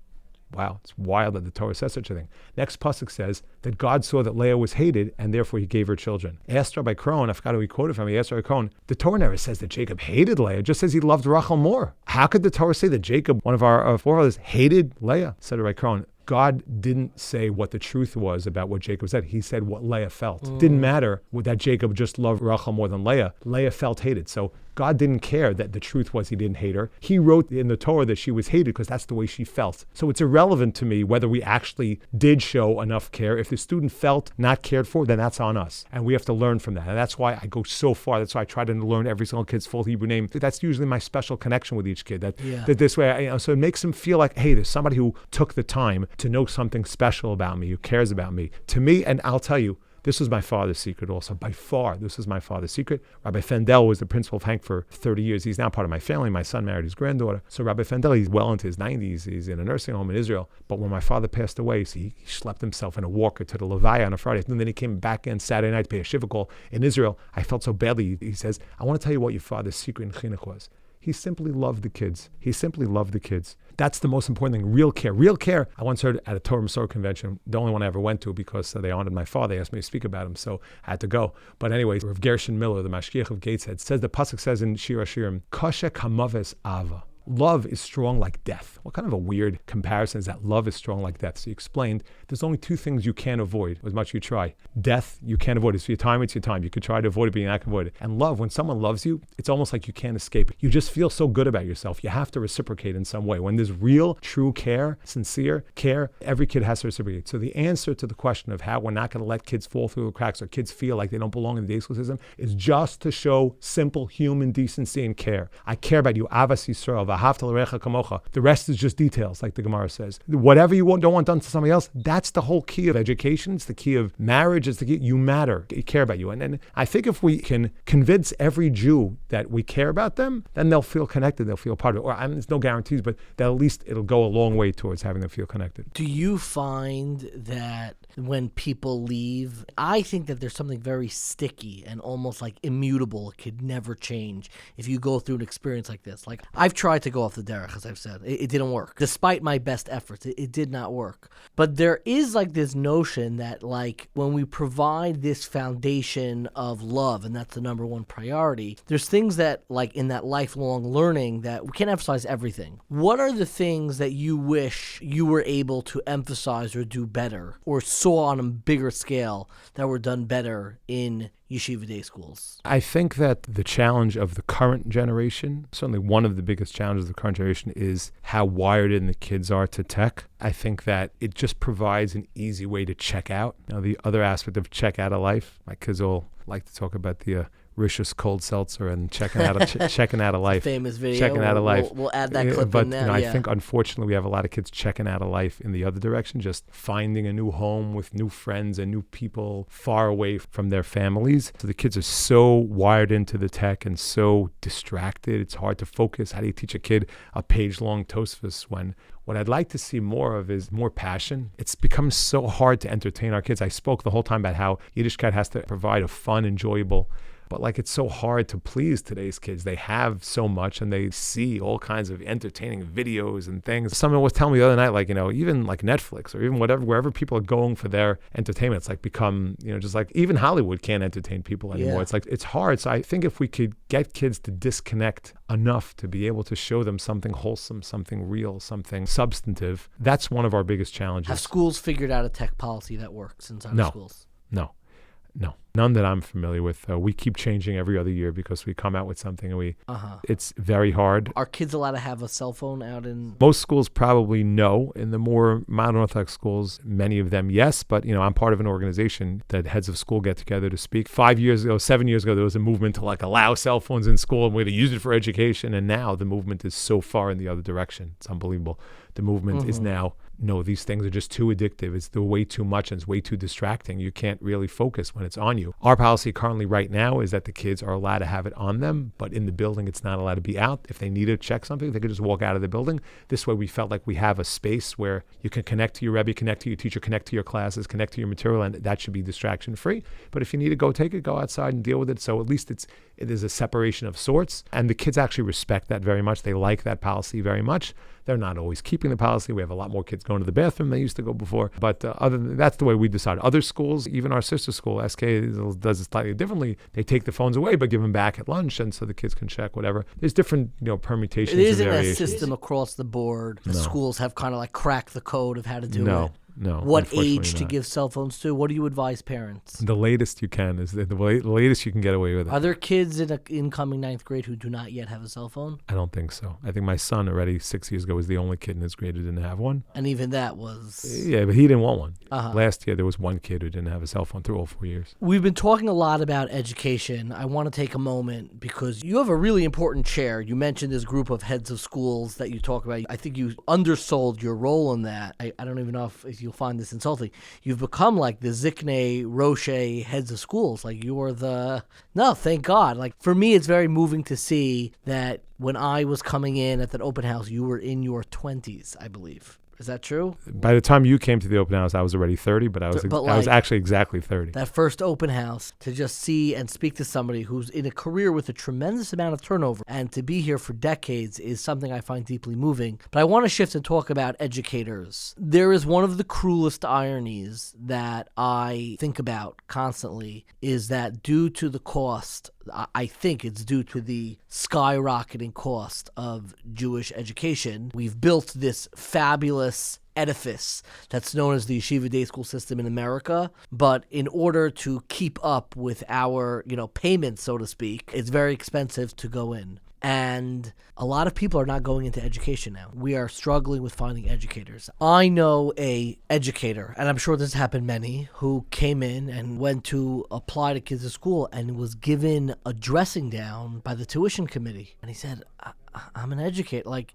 Wow, it's wild that the Torah says such a thing. Next pasuk says that God saw that Leah was hated and therefore he gave her children. Asked Rabbi Krohn, I forgot who he quoted from, he asked Rabbi Krohn, the Torah never says that Jacob hated Leah, it just says he loved Rachel more. How could the Torah say that Jacob, one of our forefathers, hated Leah? Said Rabbi Krohn, God didn't say what the truth was about what Jacob said. He said what Leah felt. It didn't matter that Jacob just loved Rachel more than Leah. Leah felt hated. So God didn't care that the truth was he didn't hate her. He wrote in the Torah that she was hated because that's the way she felt. So it's irrelevant to me whether we actually did show enough care. If the student felt not cared for, then that's on us. And we have to learn from that. And that's why I go so far. That's why I try to learn every single kid's full Hebrew name. That's usually my special connection with each kid. That this way, so it makes them feel like, hey, there's somebody who took the time to know something special about me, who cares about me. To me, and I'll tell you, this was my father's secret also. By far, this was my father's secret. Rabbi Fendel was the principal of Hank for 30 years. He's now part of my family. My son married his granddaughter. So Rabbi Fendel, he's well into his 90s. He's in a nursing home in Israel. But when my father passed away, he schlepped himself in a walker to the Levaya on a Friday. And then he came back in Saturday night to pay a shiva call in Israel. I felt so badly. He says, I want to tell you what your father's secret in chinuch was. He simply loved the kids. He simply loved the kids. That's the most important thing, real care. Real care. I once heard at a Torah Masorah convention, the only one I ever went to because they honored my father. They asked me to speak about him, so I had to go. But anyway, Rav Gershon Miller, the Mashgiach of Gateshead, says, the pasuk says in Shir HaShirim, Kasha kamaves ava. Love is strong like death. What kind of a weird comparison is that? Love is strong like death. So he explained, there's only two things you can't avoid as much as you try. Death, you can't avoid it. It's your time, it's your time. You could try to avoid it, but you're not going to avoid it. And love, when someone loves you, it's almost like you can't escape it. You just feel so good about yourself. You have to reciprocate in some way. When there's real, true care, sincere care, every kid has to reciprocate. So the answer to the question of how we're not going to let kids fall through the cracks or kids feel like they don't belong in the day school system is just to show simple human decency and care. I care about you. Avas Yisrael. v'ahavta l'recha kamocha. The rest is just details, like the Gemara says. Whatever you don't want done to somebody else, that's the whole key of education. It's the key of marriage. It's the key. You matter. You care about you. And I think if we can convince every Jew that we care about them, then they'll feel connected. They'll feel part of it. Or there's no guarantees, but that at least it'll go a long way towards having them feel connected. Do you find that when people leave, I think that there's something very sticky and almost like immutable. It could never change if you go through an experience like this. Like, I've tried to go off the derech, as I've said. It didn't work. Despite my best efforts, it did not work. But there is like this notion that like when we provide this foundation of love, and that's the number one priority, there's things that like in that lifelong learning that we can't emphasize everything. What are the things that you wish you were able to emphasize or do better, or saw on a bigger scale that were done better in yeshiva day schools? I think that the challenge of the current generation, certainly one of the biggest challenges of the current generation, is how wired in the kids are to tech. I think that it just provides an easy way to check out. Now, the other aspect of check out of life, my kids all like to talk about the Rishus cold seltzer and checking out of life. Famous video. Checking out of life. We'll add that clip but, in now. I think unfortunately we have a lot of kids checking out of life in the other direction, just finding a new home with new friends and new people far away from their families. So the kids are so wired into the tech and so distracted. It's hard to focus. How do you teach a kid a page-long Tosfos when what I'd like to see more of is more passion? It's become so hard to entertain our kids. I spoke the whole time about how Yiddishkeit has to provide a fun, enjoyable, but like it's so hard to please today's kids. They have so much and they see all kinds of entertaining videos and things. Someone was telling me the other night, like, even like Netflix or even whatever, wherever people are going for their entertainment, it's like become, just like even Hollywood can't entertain people anymore. Yeah. It's like, it's hard. So I think if we could get kids to disconnect enough to be able to show them something wholesome, something real, something substantive, that's one of our biggest challenges. Have schools figured out a tech policy that works inside of schools? No, none that I'm familiar with. We keep changing every other year because we come out with something and it's very hard. Are kids allowed to have a cell phone out in? Most schools probably no. In the more modern Orthodox schools, many of them yes. But, I'm part of an organization that heads of school get together to speak. 7 years ago, there was a movement to like allow cell phones in school and we're to use it for education. And now the movement is so far in the other direction. It's unbelievable. The movement is now, no, these things are just too addictive. It's way too much and it's way too distracting. You can't really focus when it's on you. Our policy currently right now is that the kids are allowed to have it on them, but in the building, it's not allowed to be out. If they need to check something, they could just walk out of the building. This way, we felt like we have a space where you can connect to your rebbe, connect to your teacher, connect to your classes, connect to your material, and that should be distraction free. But if you need to go take it, go outside and deal with it. So at least it is a separation of sorts. And the kids actually respect that very much. They like that policy very much. They're not always keeping the policy. We have a lot more kids going to the bathroom than they used to go before. But other than that's the way we decided. Other schools, even our sister school, SK, does it slightly differently. They take the phones away, but give them back at lunch, and so the kids can check whatever. There's different, permutations. It isn't and a variations. system across the board. The schools have kind of like cracked the code of how to do it. No. What age to give cell phones to? What do you advise parents? The latest you can is the latest you can get away with it. Are there kids in an incoming 9th grade who do not yet have a cell phone? I don't think so. I think my son already 6 years ago was the only kid in his grade who didn't have one. And even that was... Yeah, but he didn't want one. Last year there was one kid who didn't have a cell phone through all 4 years. We've been talking a lot about education. I want to take a moment because you have a really important chair. You mentioned this group of heads of schools that you talk about. I think you undersold your role in that. I don't even know if you'll find this insulting. You've become like the Zikne Roche heads of schools. Like you're no, thank God. Like for me, it's very moving to see that when I was coming in at that open house, you were in your 20s, I believe. Is that true? By the time you came to the open house, I was already 30, but I was actually exactly 30. That first open house, to just see and speak to somebody who's in a career with a tremendous amount of turnover and to be here for decades is something I find deeply moving. But I want to shift and talk about educators. There is one of the cruelest ironies that I think about constantly is that due to the cost, I think it's due to the skyrocketing cost of Jewish education, we've built this fabulous edifice that's known as the Yeshiva Day School system in America. But in order to keep up with our, payments, so to speak, it's very expensive to go in. And a lot of people are not going into education now. We are struggling with finding educators. I know a educator, and I'm sure this happened many, who came in and went to apply to kids at school and was given a dressing down by the tuition committee. And he said, I'm an educator. Like,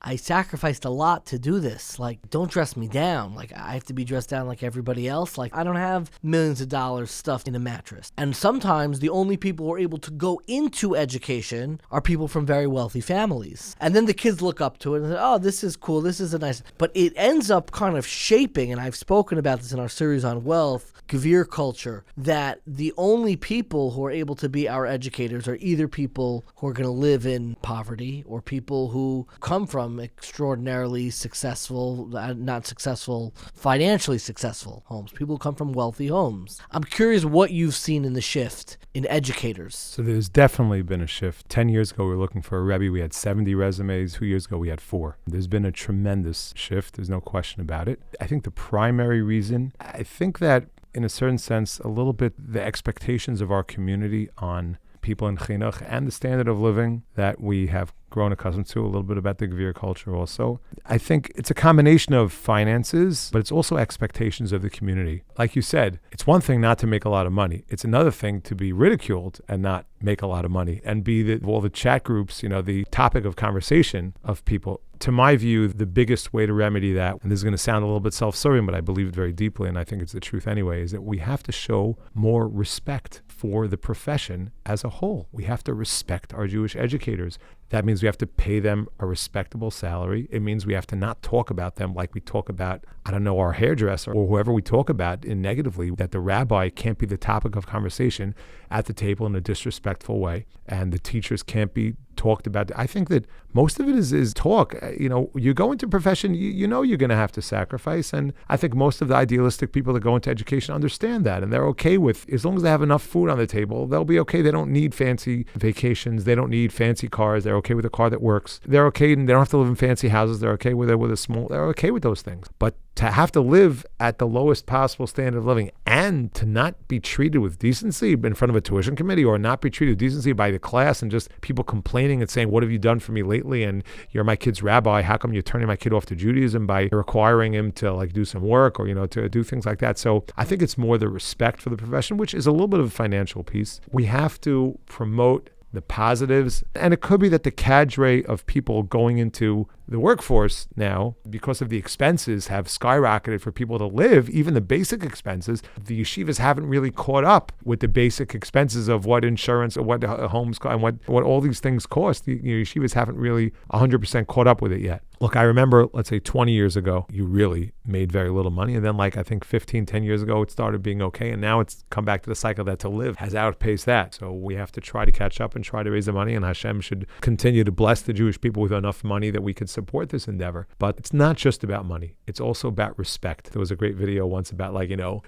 I sacrificed a lot to do this. Like, don't dress me down. Like, I have to be dressed down like everybody else. Like, I don't have millions of dollars stuffed in a mattress. And sometimes the only people who are able to go into education are people from very wealthy families. And then the kids look up to it and say, oh, this is cool. This is a nice... But it ends up kind of shaping, and I've spoken about this in our series on wealth, Gevir culture, that the only people who are able to be our educators are either people who are going to live in poverty or people who come from extraordinarily successful, not successful, financially successful homes. People who come from wealthy homes. I'm curious what you've seen in the shift in educators. So there's definitely been a shift. 10 years ago, we were looking for a rebbe. We had 70 resumes. 2 years ago, we had 4. There's been a tremendous shift. There's no question about it. I think the primary reason, I think that in a certain sense, a little bit the expectations of our community on people in chinuch and the standard of living that we have grown accustomed to, a little bit about the Gevir culture also. I think it's a combination of finances, but it's also expectations of the community. Like you said, it's one thing not to make a lot of money. It's another thing to be ridiculed and not make a lot of money and be all the chat groups, the topic of conversation of people. To my view, the biggest way to remedy that, and this is going to sound a little bit self-serving, but I believe it very deeply, and I think it's the truth anyway, is that we have to show more respect for the profession as a whole. We have to respect our Jewish educators. That means we have to pay them a respectable salary. It means we have to not talk about them like we talk about, our hairdresser or whoever we talk about in negatively, that the rabbi can't be the topic of conversation at the table in a disrespectful way, and the teachers can't be talked about. I think that most of it is talk. You go into a profession, you're going to have to sacrifice. And I think most of the idealistic people that go into education understand that. And they're okay with, as long as they have enough food on the table, they'll be okay. They don't need fancy vacations. They don't need fancy cars. They're okay with a car that works. They're okay, and they don't have to live in fancy houses. They're okay with they're okay with those things. But to have to live at the lowest possible standard of living and to not be treated with decency in front of a tuition committee, or not be treated with decency by the class and just people complaining and saying, what have you done for me lately? And you're my kid's rabbi. How come you're turning my kid off to Judaism by requiring him to do some work or, to do things like that? So I think it's more the respect for the profession, which is a little bit of a financial piece. We have to promote the positives. And it could be that the cadre of people going into the workforce now, because of the expenses have skyrocketed for people to live, even the basic expenses, the yeshivas haven't really caught up with the basic expenses of what insurance or what homes cost and what all these things cost. The yeshivas haven't really 100% caught up with it yet. Look, I remember, let's say 20 years ago, you really made very little money. And then I think 10 years ago, it started being okay. And now it's come back to the cycle that to live has outpaced that. So we have to try to catch up and try to raise the money. And Hashem should continue to bless the Jewish people with enough money that we could support this endeavor. But it's not just about money. It's also about respect. There was a great video once about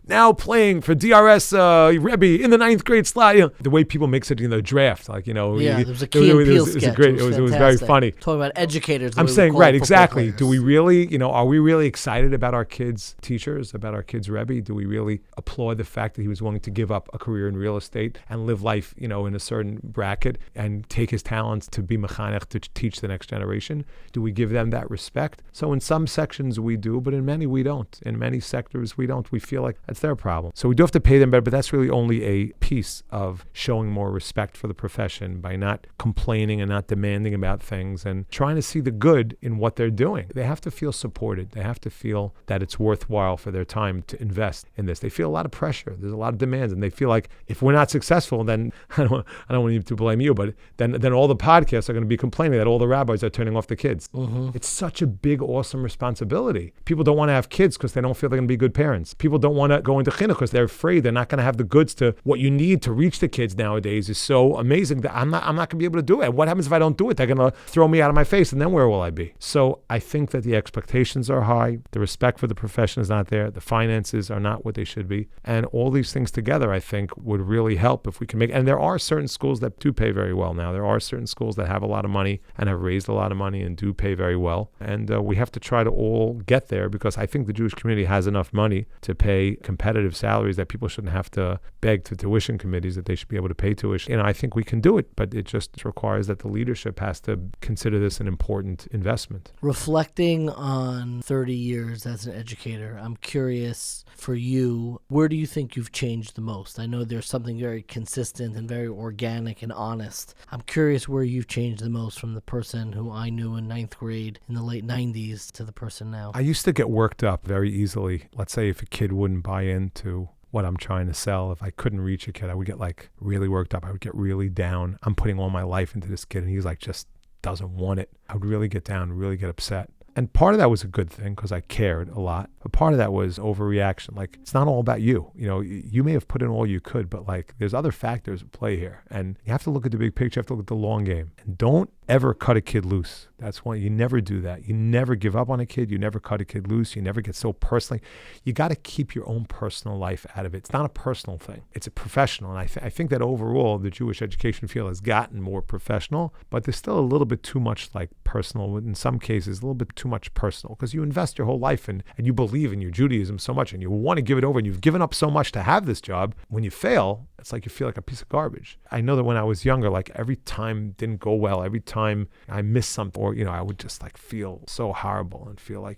now playing for DRS Rebbe in the 9th grade slot. The way people mix it in the draft. There was a Key and Peele sketch. It was very funny. Talking about educators. I'm saying, right, exactly. Do we really, are we really excited about our kids' teachers, about our kids' Rebbe? Do we really applaud the fact that he was willing to give up a career in real estate and live life, in a certain bracket and take his talents to be mechanech to teach the next generation? Do we give them that respect? So in some sections we do, but in many we don't. In many sectors we don't. We feel like that's their problem. So we do have to pay them better, but that's really only a piece of showing more respect for the profession by not complaining and not demanding about things and trying to see the good in what they're doing. They have to feel supported. They have to feel that it's worthwhile for their time to invest in this. They feel a lot of pressure. There's a lot of demands, and they feel like if we're not successful, then I don't want to blame you, but then all the podcasts are going to be complaining that all the rabbis are turning off the kids. Mm-hmm. It's such a big, awesome responsibility. People don't want to have kids because they don't feel they're going to be good parents. People don't want to go into chinuch because they're afraid they're not going to have the goods to what you need to reach the kids nowadays is so amazing that I'm not going to be able to do it. What happens if I don't do it? They're going to throw me out of my face, and then where will I be? So I think that the expectations are high. The respect for the profession is not there. The finances are not what they should be. And all these things together, I think, would really help if we can make, and there are certain schools that do pay very well now. There are certain schools that have a lot of money and have raised a lot of money and do pay pay very well. And we have to try to all get there, because I think the Jewish community has enough money to pay competitive salaries that people shouldn't have to beg to tuition committees, that they should be able to pay tuition. I think we can do it, but it just requires that the leadership has to consider this an important investment. Reflecting on 30 years as an educator, I'm curious for you, where do you think you've changed the most? I know there's something very consistent and very organic and honest. I'm curious where you've changed the most from the person who I knew in 9th grade in the late 90s to the person now. I used to get worked up very easily. Let's say if a kid wouldn't buy into what I'm trying to sell, if I couldn't reach a kid, I would get really worked up. I would get really down. I'm putting all my life into this kid and he's just doesn't want it. I would really get down, really get upset. And part of that was a good thing because I cared a lot. But part of that was overreaction. It's not all about you. You may have put in all you could, but there's other factors at play here. And you have to look at the big picture. You have to look at the long game. And don't ever cut a kid loose. That's one. You never do that. You never give up on a kid. You never cut a kid loose. You never get so personally. You got to keep your own personal life out of it. It's not a personal thing. It's a professional. And I think that overall, the Jewish education field has gotten more professional, but there's still a little bit too much personal. In some cases, a little bit too much personal, because you invest your whole life and you believe in your Judaism so much and you want to give it over and you've given up so much to have this job. When you fail, it's you feel like a piece of garbage. I know that when I was younger, every time didn't go well, every time I missed something, or, I would just feel so horrible and feel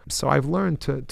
so I've learned to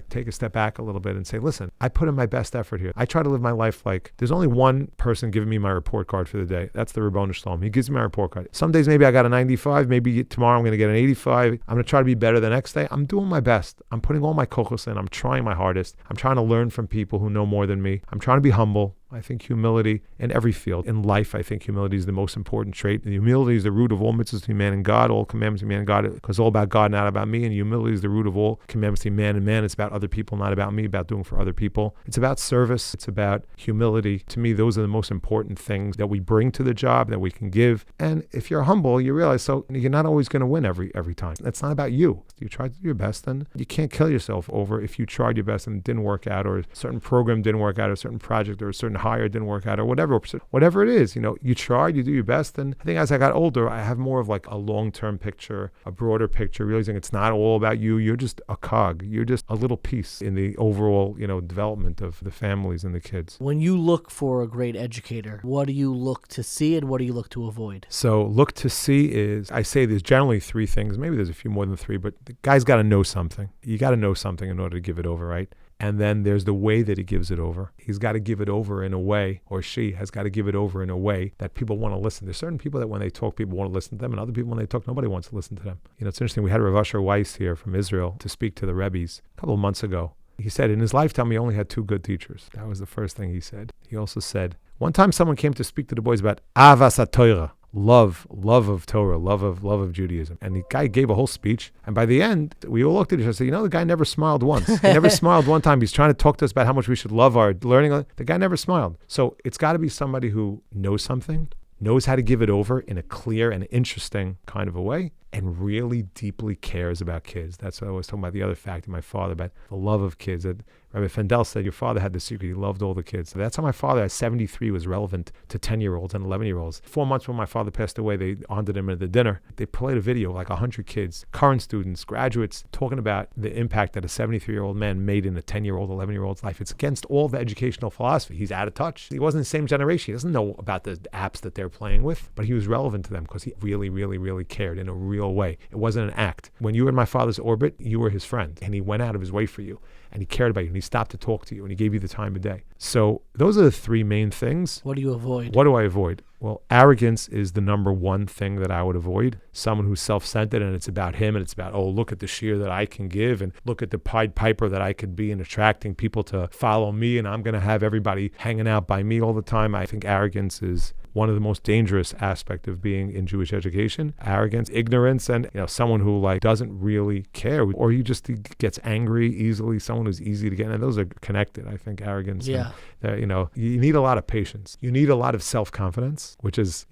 take a step back a little bit and say, listen, I put in my best effort here. I try to live my life there's only one person giving me my report card for the day. That's the Ribono Shalom. He gives me my report card. Some days maybe I got a 95, maybe tomorrow I'm going to get an 85. I'm going to try to be better the next day. I'm doing my best. I'm putting all my kochos in. I'm trying my hardest. I'm trying to learn from people who know more than me. I'm trying to be humble. I think humility in every field. In life, I think humility is the most important trait. And humility is the root of all mitzvahs between man and God, all commandments between man and God, because it's all about God, not about me. And humility is the root of all commandments between man and man. It's about other people, not about me, about doing for other people. It's about service. It's about humility. To me, those are the most important things that we bring to the job, that we can give. And if you're humble, you realize, so you're not always going to win every time. It's not about you. You try to do your best, and you can't kill yourself over if you tried your best and it didn't work out, or a certain program didn't work out, or a certain project, or a certain hire didn't work out, or whatever it is. You tried, you do your best. And I think as I got older, I have more of a long-term picture, a broader picture, realizing it's not all about you. You're just a cog. You're just a little piece in the overall, development of the families and the kids. When you look for a great educator, what do you look to see and what do you look to avoid? So look to see is, I say there's generally three things. Maybe there's a few more than three, but the guy's got to know something. You got to know something in order to give it over, right? And then there's the way that he gives it over. He's got to give it over in a way, or she has got to give it over in a way that people want to listen. There's certain people that when they talk, people want to listen to them, and other people when they talk, nobody wants to listen to them. It's interesting. We had Rav Asher Weiss here from Israel to speak to the rebbes a couple of months ago. He said in his lifetime, he only had 2 good teachers. That was the first thing he said. He also said, one time someone came to speak to the boys about Avas HaTorah. Love of Torah, love of Judaism. And the guy gave a whole speech. And by the end, we all looked at each other and said, the guy never smiled once. He never smiled one time. He's trying to talk to us about how much we should love our learning. The guy never smiled. So it's got to be somebody who knows something, knows how to give it over in a clear and interesting kind of a way, and really deeply cares about kids. That's what I was talking about, the other fact of my father, about the love of kids. That Rabbi Fendel said, your father had the secret. He loved all the kids. So that's how my father at 73 was relevant to 10-year-olds and 11-year-olds. 4 months when my father passed away, they honored him at the dinner. They played a video of 100 kids, current students, graduates, talking about the impact that a 73-year-old man made in a 10-year-old, 11-year-old's life. It's against all the educational philosophy. He's out of touch. He wasn't the same generation. He doesn't know about the apps that they're playing with, but he was relevant to them because he really, really, really cared in a real way. It wasn't an act. When you were in my father's orbit, you were his friend, and he went out of his way for you, and he cared about you, and he stopped to talk to you, and he gave you the time of day. So those are the 3 main things. What do you avoid? What do I avoid? Well, arrogance is the number one thing that I would avoid. Someone who's self-centered and it's about him and it's about, look at the shear that I can give and look at the Pied Piper that I could be and attracting people to follow me, and I'm going to have everybody hanging out by me all the time. I think arrogance is one of the most dangerous aspects of being in Jewish education. Arrogance, ignorance, and someone who doesn't really care, or he gets angry easily, someone who's easy to get, and those are connected. I think arrogance. Yeah. And, you need a lot of patience. You need a lot of self-confidence, which is,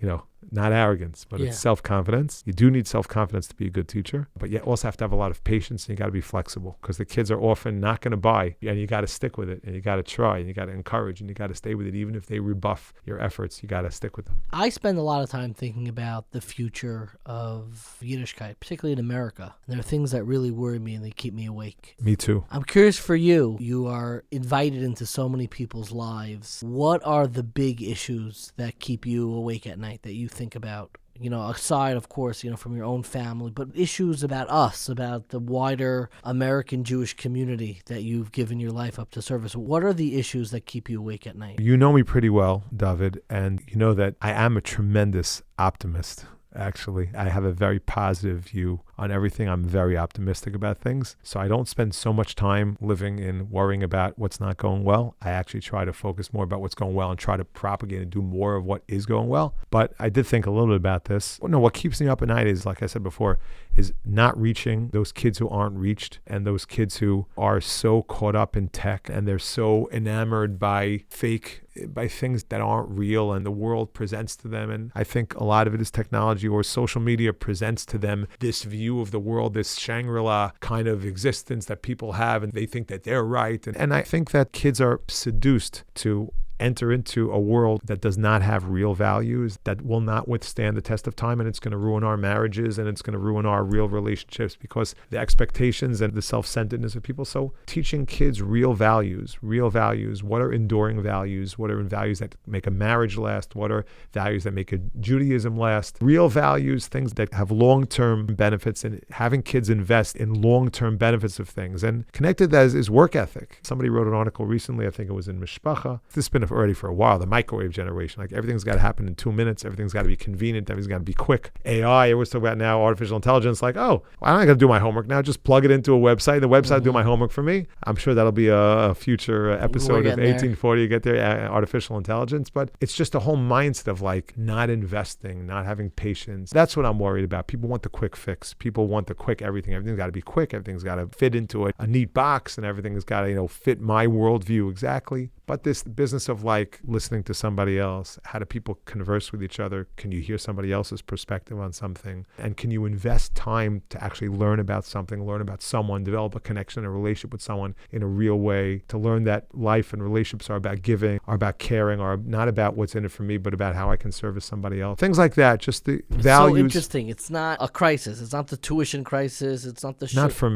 not arrogance, but it's self-confidence. You do need self-confidence to be a good teacher, but you also have to have a lot of patience, and you got to be flexible, because the kids are often not going to buy, and you got to stick with it, and you got to try, and you got to encourage, and you got to stay with it. Even if they rebuff your efforts, you got to stick with them. I spend a lot of time thinking about the future of Yiddishkeit, particularly in America. There are things that really worry me, and they keep me awake. Me too. I'm curious for you. You are invited into so many people's lives. What are the big issues that keep you awake at night, that you think about? Aside, of course, from your own family, but issues about us, about the wider American Jewish community that you've given your life up to service. What are the issues that keep you awake at night? You know me pretty well, David, and you know that I am a tremendous optimist. Actually, I have a very positive view on everything. I'm very optimistic about things. So I don't spend so much time living in worrying about what's not going well. I actually try to focus more about what's going well and try to propagate and do more of what is going well. But I did think a little bit about this. What keeps me up at night is, like I said before, is not reaching those kids who aren't reached, and those kids who are so caught up in tech, and they're so enamored by things that aren't real and the world presents to them. And I think a lot of it is technology, or social media presents to them this view of the world, this Shangri-La kind of existence that people have, and they think that they're right. And I think that kids are seduced to enter into a world that does not have real values, that will not withstand the test of time, and it's going to ruin our marriages, and it's going to ruin our real relationships, because the expectations and the self-centeredness of people. So teaching kids real values, what are enduring values, what are values that make a marriage last, what are values that make a Judaism last, real values, things that have long-term benefits, and having kids invest in long-term benefits of things. And connected to that is work ethic. Somebody wrote an article recently, I think it was in Mishpacha. This has been already for a while, the microwave generation. Like, everything's got to happen in 2 minutes. Everything's got to be convenient. Everything's got to be quick. AI, we're talking about now, artificial intelligence. Like, I'm not going to do my homework now. Just plug it into a website. The website will do my homework for me. I'm sure that'll be a future episode of 1840. You get there, artificial intelligence. But it's just a whole mindset of like not investing, not having patience. That's what I'm worried about. People want the quick fix. People want the quick everything. Everything's got to be quick. Everything's got to fit into a neat box, and everything's got to, fit my worldview exactly. But this business of like listening to somebody else, how do people converse with each other? Can you hear somebody else's perspective on something? And can you invest time to actually learn about something, learn about someone, develop a connection, a relationship with someone in a real way, to learn that life and relationships are about giving, are about caring, are not about what's in it for me, but about how I can service somebody else. Things like that, just the values. So interesting. It's not a crisis. It's not the tuition crisis. It's not the Not for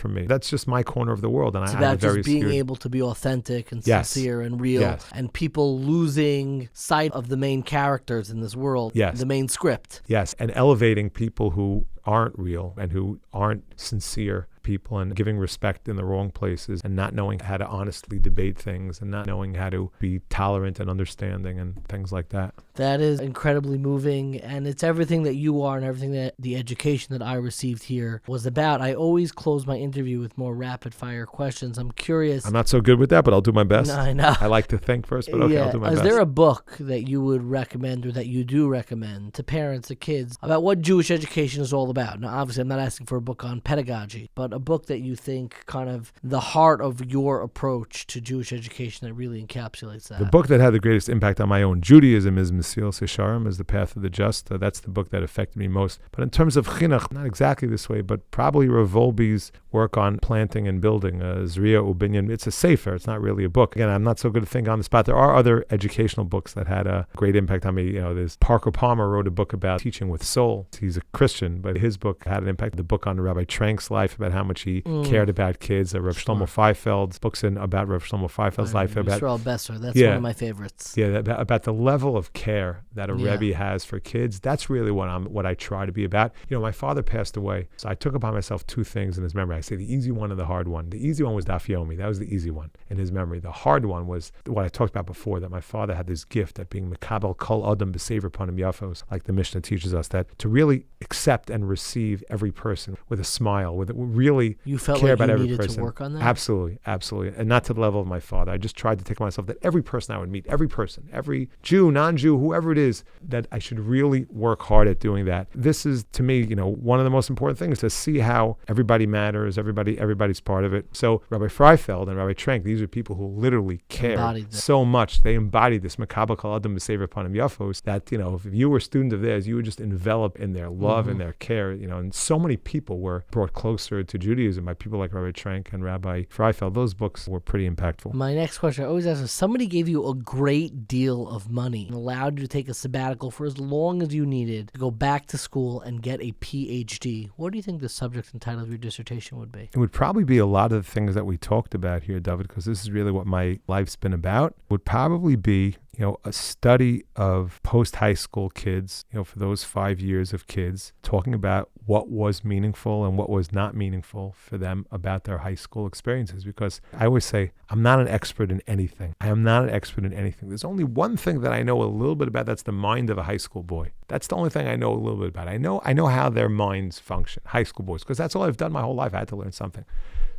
me. That's just my corner of the world. And it's I about have a very just being able to be authentic and sincere and real, and people losing sight of the main characters in this world, the main script. Yes, and elevating people who aren't real and who aren't sincere people, and giving respect in the wrong places, and not knowing how to honestly debate things, and not knowing how to be tolerant and understanding and things like that. That is incredibly moving, and it's everything that you are and everything that the education that I received here was about. I always close my interview with more rapid fire questions. I'm curious. I'm not so good with that, but I'll do my best. No, I know. I like to think first, but okay, I'll do my best. Is there a book that you would recommend, or that you do recommend to parents, to kids, about what Jewish education is all about? Now, obviously, I'm not asking for a book on pedagogy, but a book that you think kind of the heart of your approach to Jewish education that really encapsulates that. The book that had the greatest impact on my own Judaism is Mesilas Yesharim, is The Path of the Just. That's the book that affected me most. But in terms of chinuch, not exactly this way, but probably Rav Wolbe's work on planting and building, Zriya Ubinyan. It's a sefer. It's not really a book. Again, I'm not so good at thinking on the spot. There are other educational books that had a great impact on me. There's Parker Palmer wrote a book about teaching with soul. He's a Christian, but his book had an impact. The book on Rabbi Trank's life, about how much he cared about kids. Rav Shlomo Feifeld's books about Rav Shlomo Feifeld's life. About Yisroel Besser. That's one of my favorites. Yeah, about the level of care that a rebbe has for kids. That's really what I try to be about. My father passed away, so I took upon myself two things in his memory. I say the easy one and the hard one. The easy one was Daf Yomi. That was the easy one in his memory. The hard one was what I talked about before, that my father had this gift at being Mekabel Kol Adam B'Sever Panim Yafos, like the Mishnah teaches us, that to really accept and receive every person with a smile, with really you felt care like about you every needed person. To work on that? Absolutely, and not to the level of my father. I just tried to take myself that every person I would meet, every person, every Jew, non-Jew, whoever it is, that I should really work hard at doing that. This is, to me, one of the most important things, to see how everybody matters, everybody's part of it. So Rabbi Freifeld and Rabbi Trenk, these are people who literally care so much. They embody this Makabel Kol Adam B'Sever Panim Yafos, that, if you were a student of theirs, you would just envelop in their love and their care, and so many people were brought closer to Judaism by people like Rabbi Trenk and Rabbi Freifeld. Those books were pretty impactful. My next question I always ask is, somebody gave you a great deal of money and allowed you to take a sabbatical for as long as you needed to go back to school and get a PhD. What do you think the subject and title of your dissertation would be? It would probably be a lot of the things that we talked about here, David, because this is really what my life's been about. Would probably be a study of post-high school kids, for those 5 years of kids, talking about what was meaningful and what was not meaningful for them about their high school experiences. Because I always say, I'm not an expert in anything. I am not an expert in anything. There's only one thing that I know a little bit about. That's the mind of a high school boy. That's the only thing I know a little bit about. I know how their minds function, high school boys, because that's all I've done my whole life. I had to learn something.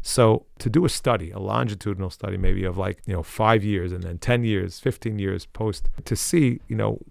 So to do a study, a longitudinal study, maybe of 5 years and then 10 years, 15 years post, to see,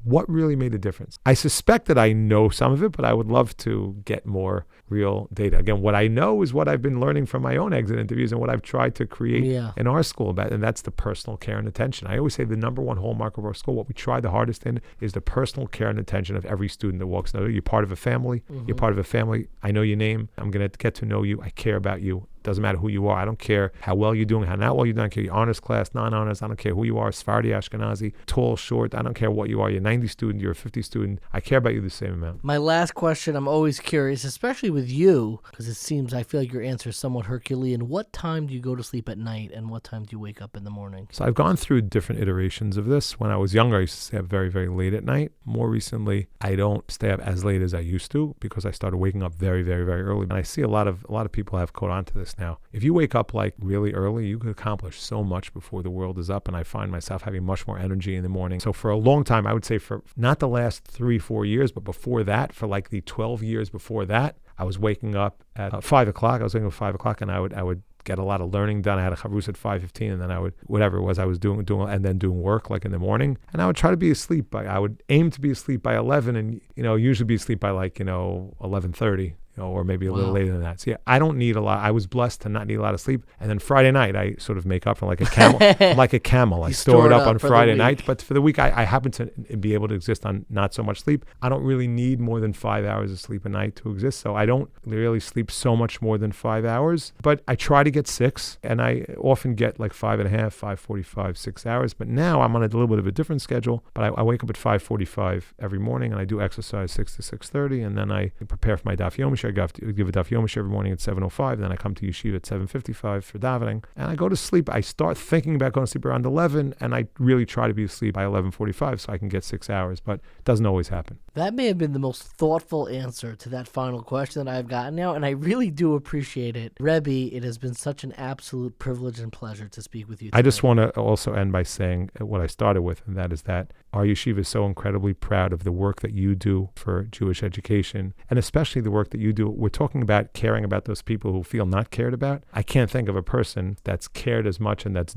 what really made a difference. I suspect that I know some of it, but I would love to get more real data. Again, what I know is what I've been learning from my own exit interviews and what I've tried to create in our school about, and that's the personal care and attention. I always say the number one hallmark of our school, what we try the hardest in, is the personal care and attention of every student that walks in. You're part of a family. You're part of a family. I know your name. I'm going to get to know you. I care about you. Doesn't matter who you are. I don't care how well you're doing, how not well you're doing. I don't care your honors class, non-honors. I don't care who you are, Sephardi, Ashkenazi, tall, short. I don't care what you are. You're a 90 student, you're a 50 student. I care about you the same amount. My last question, I'm always curious, especially with you, because I feel like your answer is somewhat Herculean. What time do you go to sleep at night and what time do you wake up in the morning? So I've gone through different iterations of this. When I was younger, I used to stay up very, very late at night. More recently, I don't stay up as late as I used to because I started waking up very, very, very early. And I see a lot of people have caught on to this now. If you wake up really early, you could accomplish so much before the world is up, and I find myself having much more energy in the morning. So for a long time, I would say for not the last 3-4 years, but before that, for the 12 years before that, I was waking up at 5 o'clock. I was waking up at 5 o'clock, and I would get a lot of learning done. I had a chavrusa at 5:15, and then I would, whatever it was I was doing, and then doing work in the morning. And I would try to be asleep I would aim to be asleep by 11, and usually be asleep by 11:30. Or maybe a little later than that. So I don't need a lot. I was blessed to not need a lot of sleep. And then Friday night, I sort of make up for like a camel. I'm like a camel. I store it up on Friday night. But for the week, I happen to be able to exist on not so much sleep. I don't really need more than 5 hours of sleep a night to exist. So I don't really sleep so much more than 5 hours. But I try to get 6. And I often get 5.5, 5:45, 6 hours. But now I'm on a little bit of a different schedule. But I wake up at 5:45 every morning. And I do exercise 6 to 6:30. And then I prepare for my daf yomi. I give a daf yomi every morning at 7:05. Then I come to yeshiva at 7:55 for davening, and I go to sleep. I start thinking about going to sleep around 11, and I really try to be asleep by 11:45 so I can get 6 hours. But it doesn't always happen. That may have been the most thoughtful answer to that final question that I've gotten now, and I really do appreciate it. Rebbe, it has been such an absolute privilege and pleasure to speak with you today. I just want to also end by saying what I started with, and that is that our yeshiva is so incredibly proud of the work that you do for Jewish education, and especially the work that you do. We're talking about caring about those people who feel not cared about. I can't think of a person that's cared as much and that's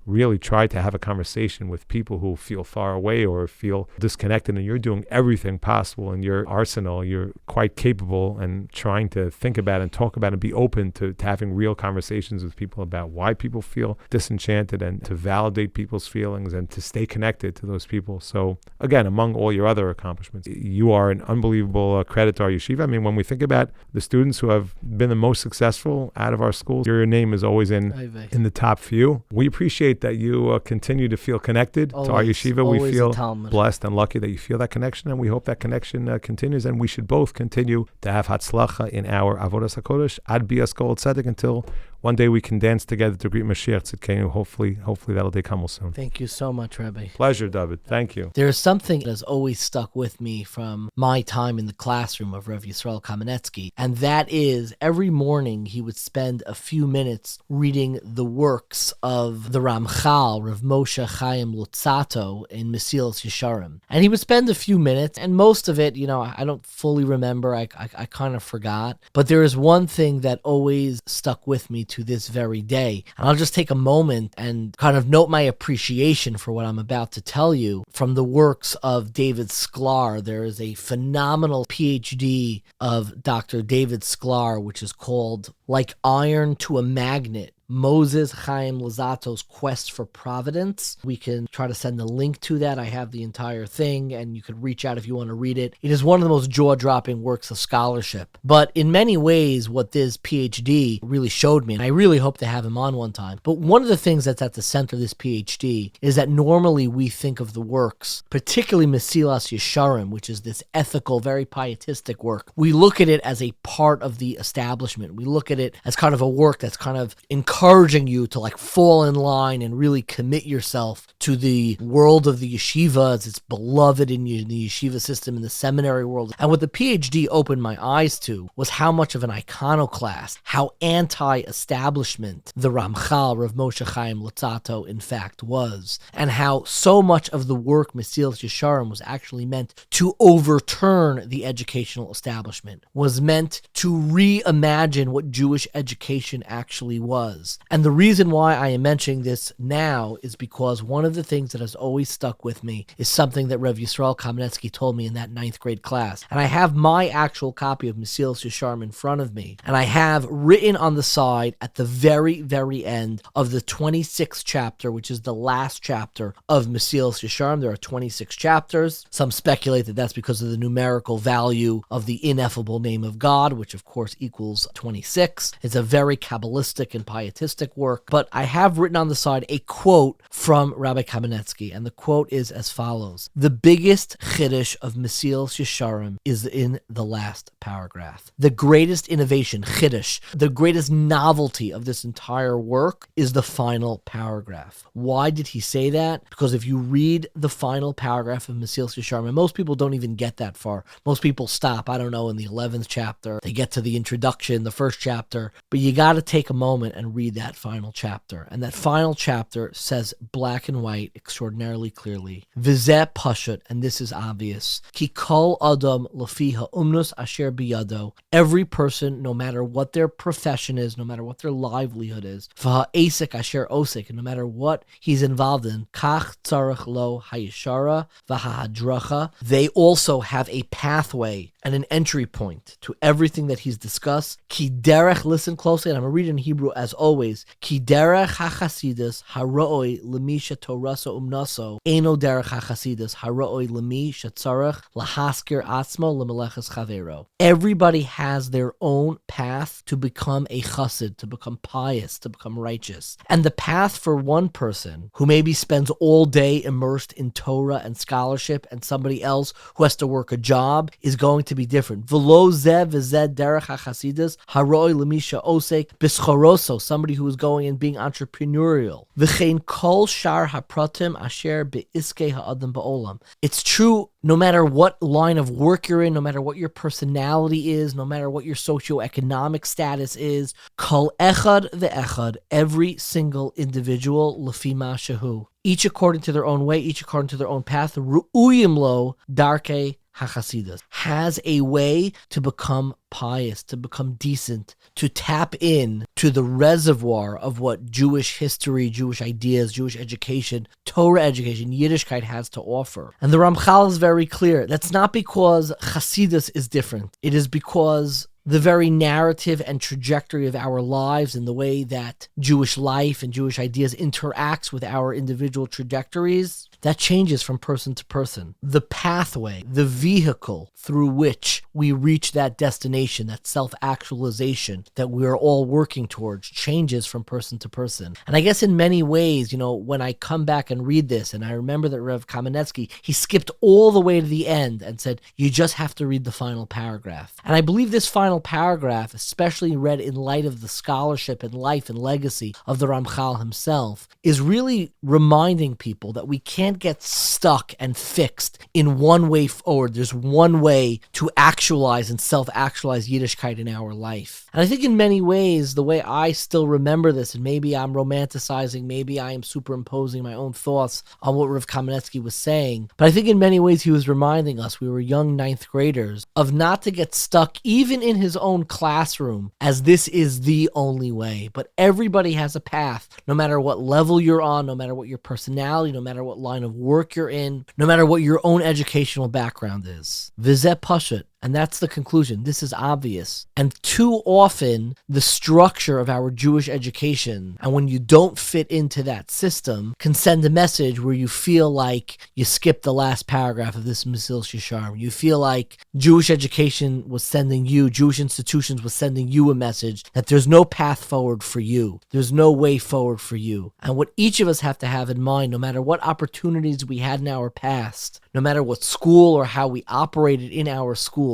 really tried to have a conversation with people who feel far away or feel disconnected, and you're doing everything possible in your arsenal. You're quite capable and trying to think about and talk about and be open to having real conversations with people about why people feel disenchanted and to validate people's feelings and to stay connected to those people. So again, among all your other accomplishments, you are an unbelievable credit to our yeshiva. I mean, when we think about the students who have been the most successful out of our schools, your name is always in the top few. We appreciate that you continue to feel connected to our yeshiva. We feel blessed and lucky that you feel that connection, and we hope that connection continues, and we should both continue to have hatzlacha in our avodas hakodesh ad bias kol tzedek until one day we can dance together to greet Mashiach Tzidkenu. Hopefully that'll day come soon. Thank you so much, Rebbe. Pleasure, David. Thank you. There's something that has always stuck with me from my time in the classroom of Rabbi Yisroel Kaminetsky, and that is every morning he would spend a few minutes reading the works of the Ramchal, Rav Moshe Chaim Luzzatto, in Mesilas Yesharim. And he would spend a few minutes, and most of it, I don't fully remember. I kind of forgot. But there is one thing that always stuck with me to this very day. And I'll just take a moment and kind of note my appreciation for what I'm about to tell you from the works of David Sklar. There is a phenomenal PhD of Dr. David Sklar, which is called Like Iron to a Magnet, Moses Chaim Luzato's Quest for Providence. We can try to send a link to that. I have the entire thing, and you could reach out if you want to read it. It is one of the most jaw-dropping works of scholarship. But in many ways, what this PhD really showed me, and I really hope to have him on one time, but one of the things that's at the center of this PhD is that normally we think of the works, particularly Mesilas Yesharim, which is this ethical, very pietistic work. We look at it as a part of the establishment. We look at it as kind of a work that's kind of encouraging you to like fall in line and really commit yourself to the world of the yeshiva as it's beloved in the yeshiva system, in the seminary world. And what the PhD opened my eyes to was how much of an iconoclast, how anti-establishment the Ramchal, Rav Moshe Chaim Luzzatto, in fact was, and how so much of the work Mesilas Yesharim was actually meant to overturn the educational establishment, was meant to reimagine what Jewish education actually was. And the reason why I am mentioning this now is because one of the things that has always stuck with me is something that Rabbi Yisroel Kaminetsky told me in that 9th grade class. And I have my actual copy of Mesilas Yesharim in front of me. And I have written on the side at the very, very end of the 26th chapter, which is the last chapter of Mesilas Yesharim. There are 26 chapters. Some speculate that that's because of the numerical value of the ineffable name of God, which of course equals 26. It's a very Kabbalistic and pietistic work. But I have written on the side a quote from Rabbi Kamenetsky, and the quote is as follows: "The biggest chiddush of Mesilas Yesharim is in the last paragraph. The greatest innovation, chiddush, the greatest novelty of this entire work is the final paragraph." Why did he say that? Because if you read the final paragraph of Mesilas Yesharim, and most people don't even get that far. Most people stop, I don't know, in the 11th chapter. They get to the introduction, the first chapter, but you got to take a moment and read that final chapter. And that final chapter says black and white extraordinarily clearly, Vizeh pashut, and this is obvious, Ki kol adam lefi ha'umnus asher biyado, every person, no matter what their profession is, no matter what their livelihood is, v'ha'esek asher osek, and no matter what he's involved in, kach tzarech lo hayishara v'ha'hadracha, they also have a pathway and an entry point to everything that he's discussed. Ki derech, listen closely, and I'm going to read it in Hebrew as always. Ki derech hachasidus haroi lemi shetorasa umnaso eno derech hachasidus haroi lemi shetzarech lahaskir atzmo lemeleches chavero. Everybody has their own path to become a chassid, to become pious, to become righteous. And the path for one person who maybe spends all day immersed in Torah and scholarship, and somebody else who has to work a job, is going to be different. V'lo zeh v'zeh derech hachasidus haroi lemisha osek b'schoroso, somebody who is going and being entrepreneurial. V'chein kol shar hapratim asher be'iskei ha'adam ba'olam. It's true no matter what line of work you're in, no matter what your personality is, no matter what your socioeconomic status is, kol echad ve'echad, every single individual, lefi ma shehu, each according to their own way, each according to their own path, ru'uyim lo darkei hachasidus, has a way to become pious, to become decent, to tap in to the reservoir of what Jewish history, Jewish ideas, Jewish education, Torah education, Yiddishkeit has to offer. And the Ramchal is very clear. That's not because Hasidus is different. It is because the very narrative and trajectory of our lives and the way that Jewish life and Jewish ideas interacts with our individual trajectories, that changes from person to person. The pathway, the vehicle through which we reach that destination, that self-actualization that we're all working towards, changes from person to person. And I guess in many ways, when I come back and read this, and I remember that Rev Kamenetsky, he skipped all the way to the end and said, you just have to read the final paragraph. And I believe this final paragraph, especially read in light of the scholarship and life and legacy of the Ramchal himself, is really reminding people that we can't get stuck and fixed in one way forward. There's one way to actualize and self-actualize Yiddishkeit in our life. And I think in many ways, the way I still remember this, and maybe I'm romanticizing, maybe I am superimposing my own thoughts on what Rav Kamenetsky was saying, but I think in many ways he was reminding us, we were young 9th graders, of not to get stuck even in his own classroom as this is the only way, but everybody has a path, no matter what level you're on, no matter what your personality, no matter what line of work you're in, no matter what your own educational background is. Vizet pashut. And that's the conclusion. This is obvious. And too often, the structure of our Jewish education, and when you don't fit into that system, can send a message where you feel like you skipped the last paragraph of this Mesilas Yesharim. You feel like Jewish education was sending you, Jewish institutions was sending you a message that there's no path forward for you. There's no way forward for you. And what each of us have to have in mind, no matter what opportunities we had in our past, no matter what school or how we operated in our schools,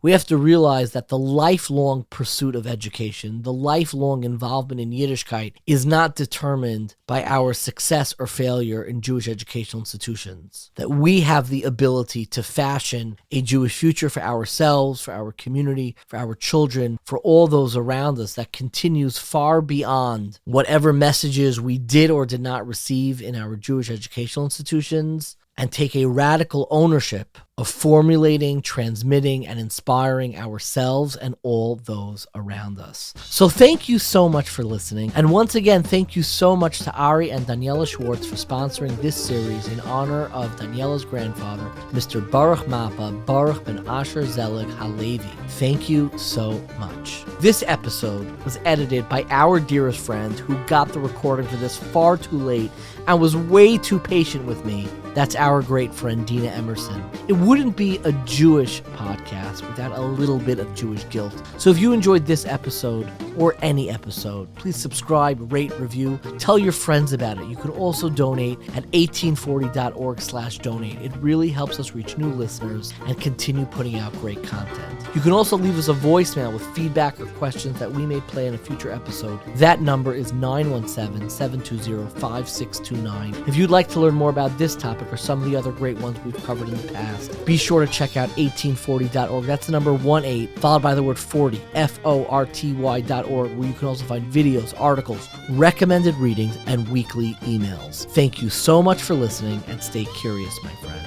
we have to realize that the lifelong pursuit of education, the lifelong involvement in Yiddishkeit is not determined by our success or failure in Jewish educational institutions. That we have the ability to fashion a Jewish future for ourselves, for our community, for our children, for all those around us that continues far beyond whatever messages we did or did not receive in our Jewish educational institutions, and take a radical ownership of formulating, transmitting, and inspiring ourselves and all those around us. So thank you so much for listening. And once again, thank you so much to Ari and Daniela Schwartz for sponsoring this series in honor of Daniela's grandfather, Mr. Baruch Mappa, Baruch ben Asher Zelig Halevi. Thank you so much. This episode was edited by our dearest friend who got the recording for this far too late and was way too patient with me. That's our great friend, Dina Emerson. It wouldn't be a Jewish podcast without a little bit of Jewish guilt. So if you enjoyed this episode or any episode, please subscribe, rate, review, tell your friends about it. You can also donate at 1840.org/donate. It really helps us reach new listeners and continue putting out great content. You can also leave us a voicemail with feedback or questions that we may play in a future episode. That number is 917-720-5629. If you'd like to learn more about this topic or some of the other great ones we've covered in the past, be sure to check out 1840.org. That's the number 18, followed by the word 40, FORTY.org, where you can also find videos, articles, recommended readings, and weekly emails. Thank you so much for listening, and stay curious, my friends.